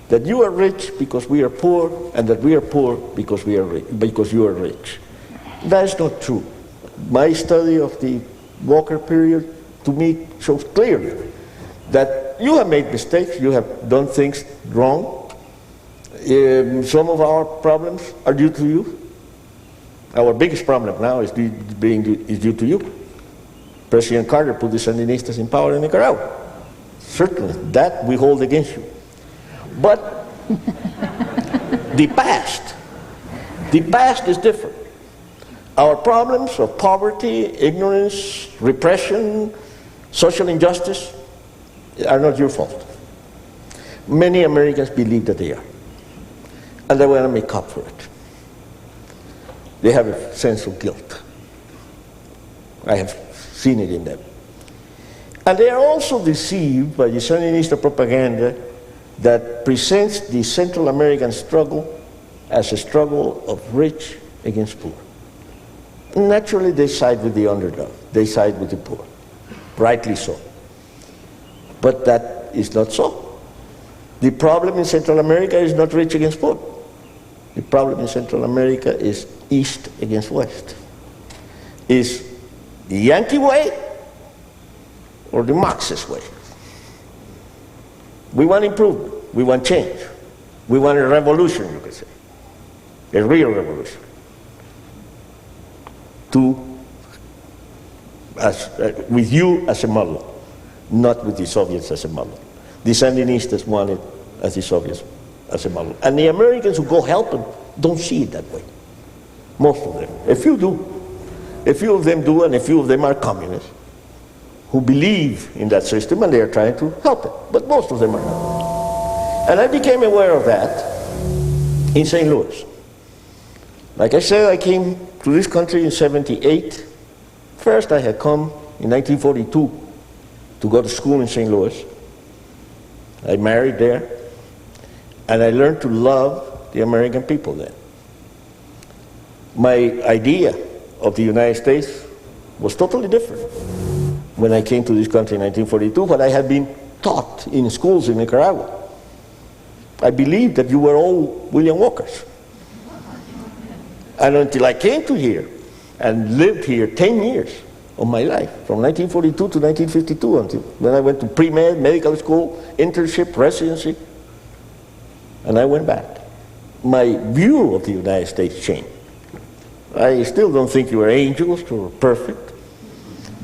that you are rich because we are poor, and that we are poor because we are because you are rich. That's not true. My study of the Walker period, to me, shows clearly that you have made mistakes, you have done things wrong. Some of our problems are due to you. Our biggest problem now is due to you. President Carter put the Sandinistas in power in Nicaragua. Certainly, that we hold against you. But the past is different. Our problems of poverty, ignorance, repression, social injustice are not your fault. Many Americans believe that they are, and they want to make up for it. They have a sense of guilt. I have seen it in them. And they are also deceived by the Sandinista propaganda that presents the Central American struggle as a struggle of rich against poor. Naturally, they side with the underdog. They side with the poor. Rightly so. But that is not so. The problem in Central America is not rich against poor. The problem in Central America is East against West. Is the Yankee way or the Marxist way? We want improvement. We want change. We want a revolution, you could say. a real revolution, with you as a model, not with the Soviets as a model. The Sandinistas want it as the Soviets as a model. And the Americans who go help them don't see it that way. Most of them. A few do. A few of them do, and a few of them are communists who believe in that system and they are trying to help it. But most of them are not. And I became aware of that in St. Louis. Like I said, I came to this country in '78. First, I had come in 1942 to go to school in St. Louis. I married there, and I learned to love the American people then. My idea of the United States was totally different when I came to this country in 1942, what I had been taught in schools in Nicaragua. I believed that you were all William Walkers. And until I came to here and lived here 10 years of my life, from 1942 to 1952, until when I went to pre-med, medical school, internship, residency, and I went back. My view of the United States changed. I still don't think you are angels or perfect,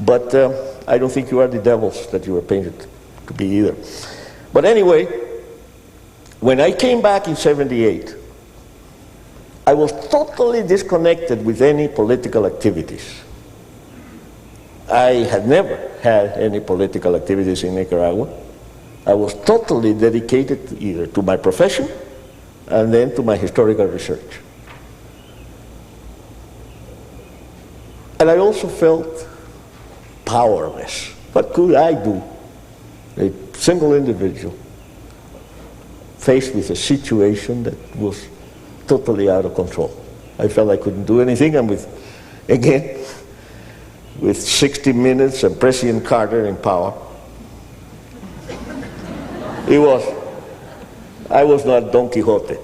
but I don't think you are the devils that you were painted to be either. But anyway, when I came back in '78, I was totally disconnected with any political activities. I had never had any political activities in Nicaragua. I was totally dedicated either to my profession and then to my historical research. And I also felt powerless. What could I do? A single individual faced with a situation that was totally out of control. I felt I couldn't do anything, and with 60 Minutes and President Carter in power, I was not Don Quixote.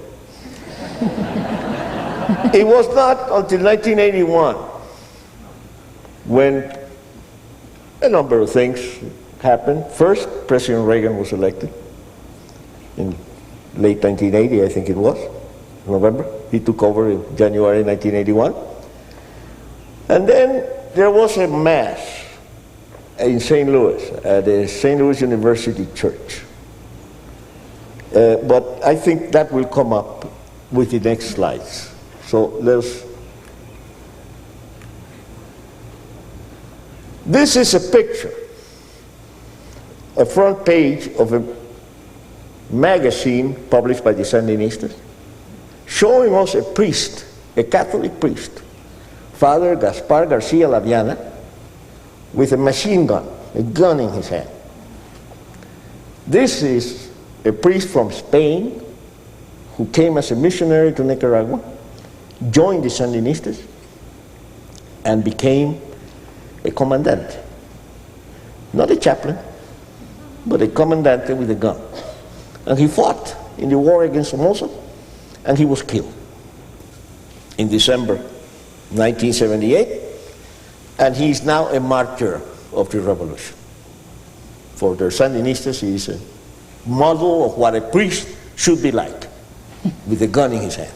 It was not until 1981 when a number of things happened. First, President Reagan was elected in late 1980, I think it was, November. He took over in January 1981. And then there was a mass in St. Louis, at the St. Louis University Church. But I think that will come up with the next slides. So this is a picture, a front page of a magazine published by the Sandinistas, showing us a priest, a Catholic priest, Father Gaspar Garcia Laviana, with a machine gun, a gun in his hand. This is a priest from Spain who came as a missionary to Nicaragua, joined the Sandinistas, and became a commandante. Not a chaplain, but a commandante with a gun. And he fought in the war against Somoza, and he was killed in December 1978, and he is now a martyr of the revolution. For the Sandinistas, he is a model of what a priest should be like, with a gun in his hand.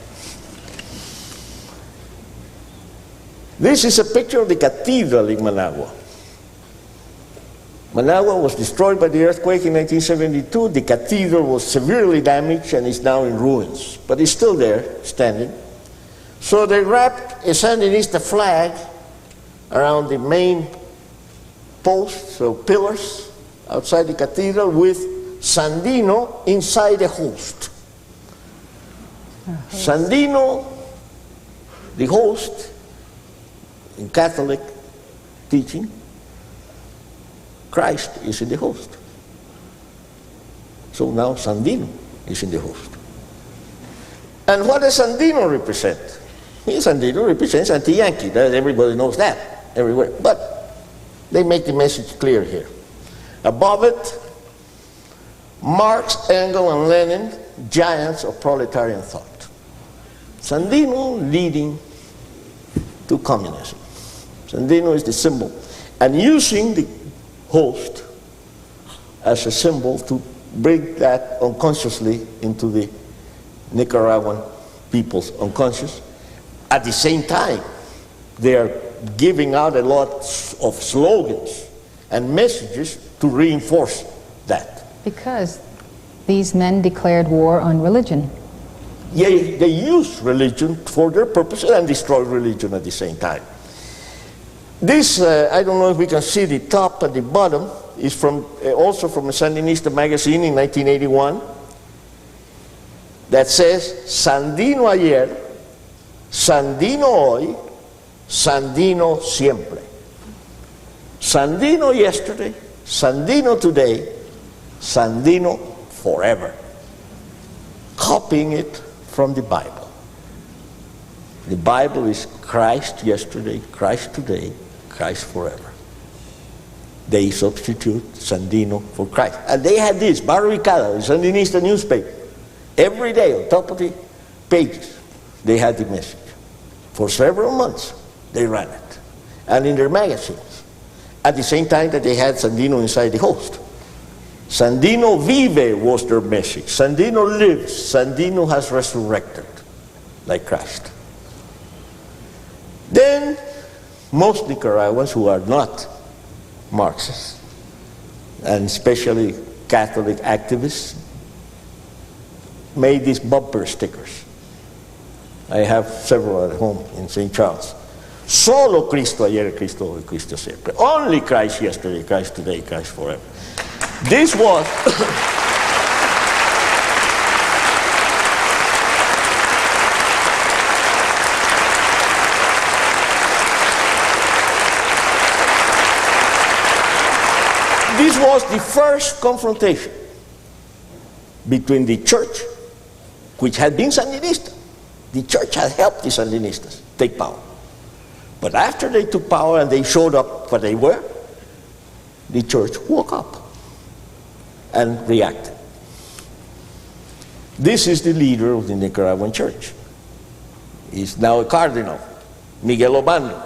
This is a picture of the cathedral in Managua. Managua was destroyed by the earthquake in 1972. The cathedral was severely damaged and is now in ruins, but it's still there, standing. So they wrapped a Sandinista flag around the main posts or pillars outside the cathedral with Sandino inside the host. Sandino, the host, in Catholic teaching, Christ is in the host. So now Sandino is in the host. And what does Sandino represent? Sandino represents anti-Yankee. Everybody knows that everywhere. But they make the message clear here. Above it, Marx, Engels, and Lenin, giants of proletarian thought. Sandino leading to communism. Sandino is the symbol. And using the host as a symbol to bring that unconsciously into the Nicaraguan people's unconscious. At the same time, they are giving out a lot of slogans and messages to reinforce that. Because these men declared war on religion. Yeah, they use religion for their purposes and destroy religion at the same time. This, I don't know if we can see the top and the bottom, is from also from a Sandinista magazine in 1981 that says, Sandino ayer, Sandino hoy, Sandino siempre. Sandino yesterday, Sandino today, Sandino forever. Copying it from the Bible. The Bible is Christ yesterday, Christ today, Christ forever. They substitute Sandino for Christ. And they had this, Barricada, the Sandinista newspaper. Every day on top of the pages, they had the message. For several months, they ran it. And in their magazines. At the same time that they had Sandino inside the host. Sandino vive was their message. Sandino lives. Sandino has resurrected like Christ. Then, most Nicaraguans who are not Marxists, and especially Catholic activists, made these bumper stickers. I have several at home in St. Charles. Solo Cristo ayer, Cristo hoy, Cristo siempre. Only Christ yesterday, Christ today, Christ forever. This was this was the first confrontation between the church, which had been Sandinista. The church had helped the Sandinistas take power. But after they took power and they showed up what they were, the church woke up and reacted. This is the leader of the Nicaraguan church. He's now a cardinal, Miguel Obando.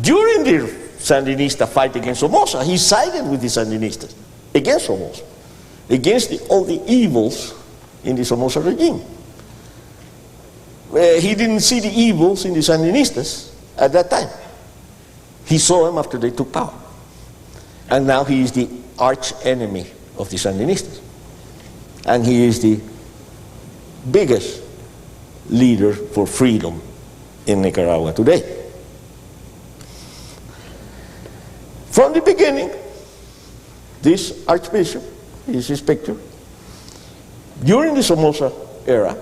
During the Sandinista fight against Somoza, he sided with the Sandinistas against Somoza, against all the evils in the Somoza regime. He didn't see the evils in the Sandinistas at that time. He saw them after they took power. And now he is the arch enemy of the Sandinistas. And he is the biggest leader for freedom in Nicaragua today. From the beginning, this archbishop, is his picture, during the Somoza era,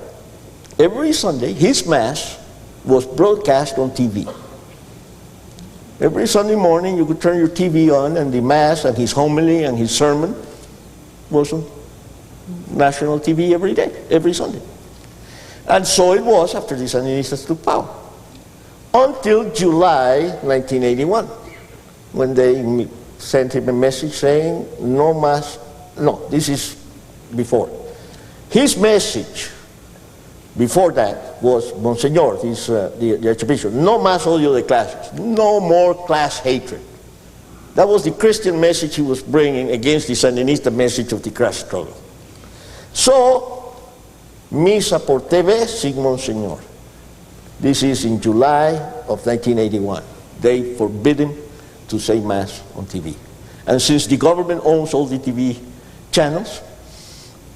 every Sunday, his mass was broadcast on TV. Every Sunday morning, you could turn your TV on, and the mass and his homily and his sermon was on national TV every day, every Sunday. And so it was after the Sandinistas took power. Until July 1981, when they sent him a message saying, no más, no, this is before. His message before that was, Monsignor, the Archbishop, no más odio de clases, no more class hatred. That was the Christian message he was bringing against the Sandinista message of the class struggle. So, misa por TV sin Monsignor. This is in July of 1981. They forbid him to say Mass on TV. And since the government owns all the TV channels,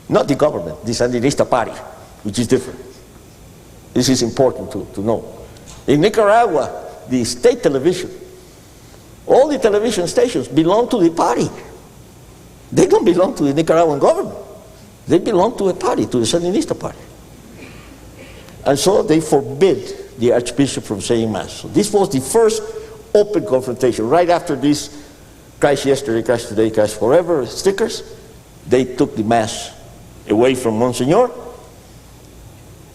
not the government, the Sandinista party, which is different. This is important to know. In Nicaragua, the state television, all the television stations belong to the party. They don't belong to the Nicaraguan government. They belong to a party, to the Sandinista party. And so they forbid the Archbishop from saying Mass. So this was the first open confrontation. Right after these Christ yesterday, Christ today, Christ forever stickers, they took the Mass away from Monsignor,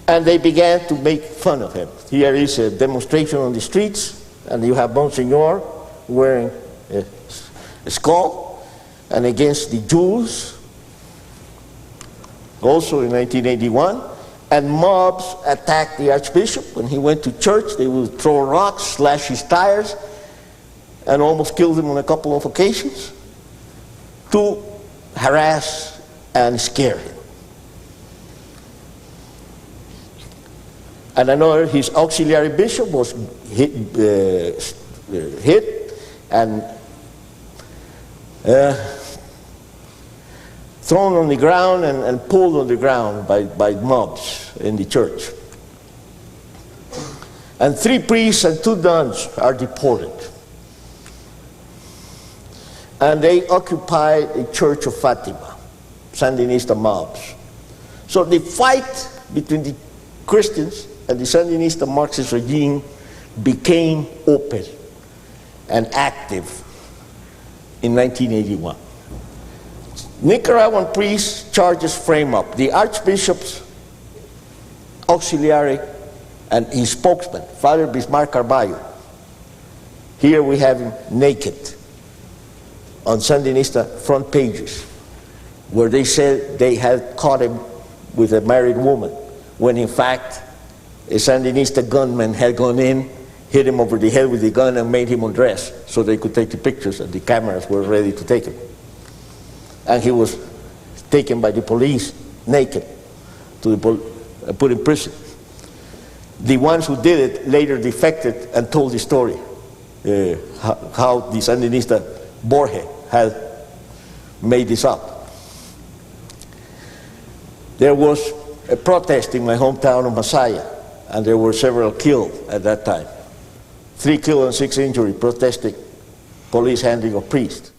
and they began to make fun of him. Here is a demonstration on the streets, and you have Monsignor wearing a skull, and against the Jews, also in 1981, and mobs attacked the Archbishop. When he went to church, they would throw rocks, slash his tires, and almost killed him on a couple of occasions to harass and scare him. And another, his auxiliary bishop, was hit and thrown on the ground and pulled on the ground by mobs in the church. And 3 priests and 2 nuns are deported. And they occupy the Church of Fatima, Sandinista mobs. So the fight between the Christians and the Sandinista Marxist regime became open and active in 1981. Nicaraguan priests charges frame up. The Archbishop's auxiliary and his spokesman, Father Bismarck Carballo. Here we have him naked on Sandinista front pages, where they said they had caught him with a married woman, when in fact a Sandinista gunman had gone in, hit him over the head with the gun and made him undress so they could take the pictures and the cameras were ready to take him. And he was taken by the police naked to put in prison. The ones who did it later defected and told the story, how the Sandinista Borges had made this up. There was a protest in my hometown of Masaya, and there were several killed at that time. 3 killed and 6 injured protesting police handling of priests.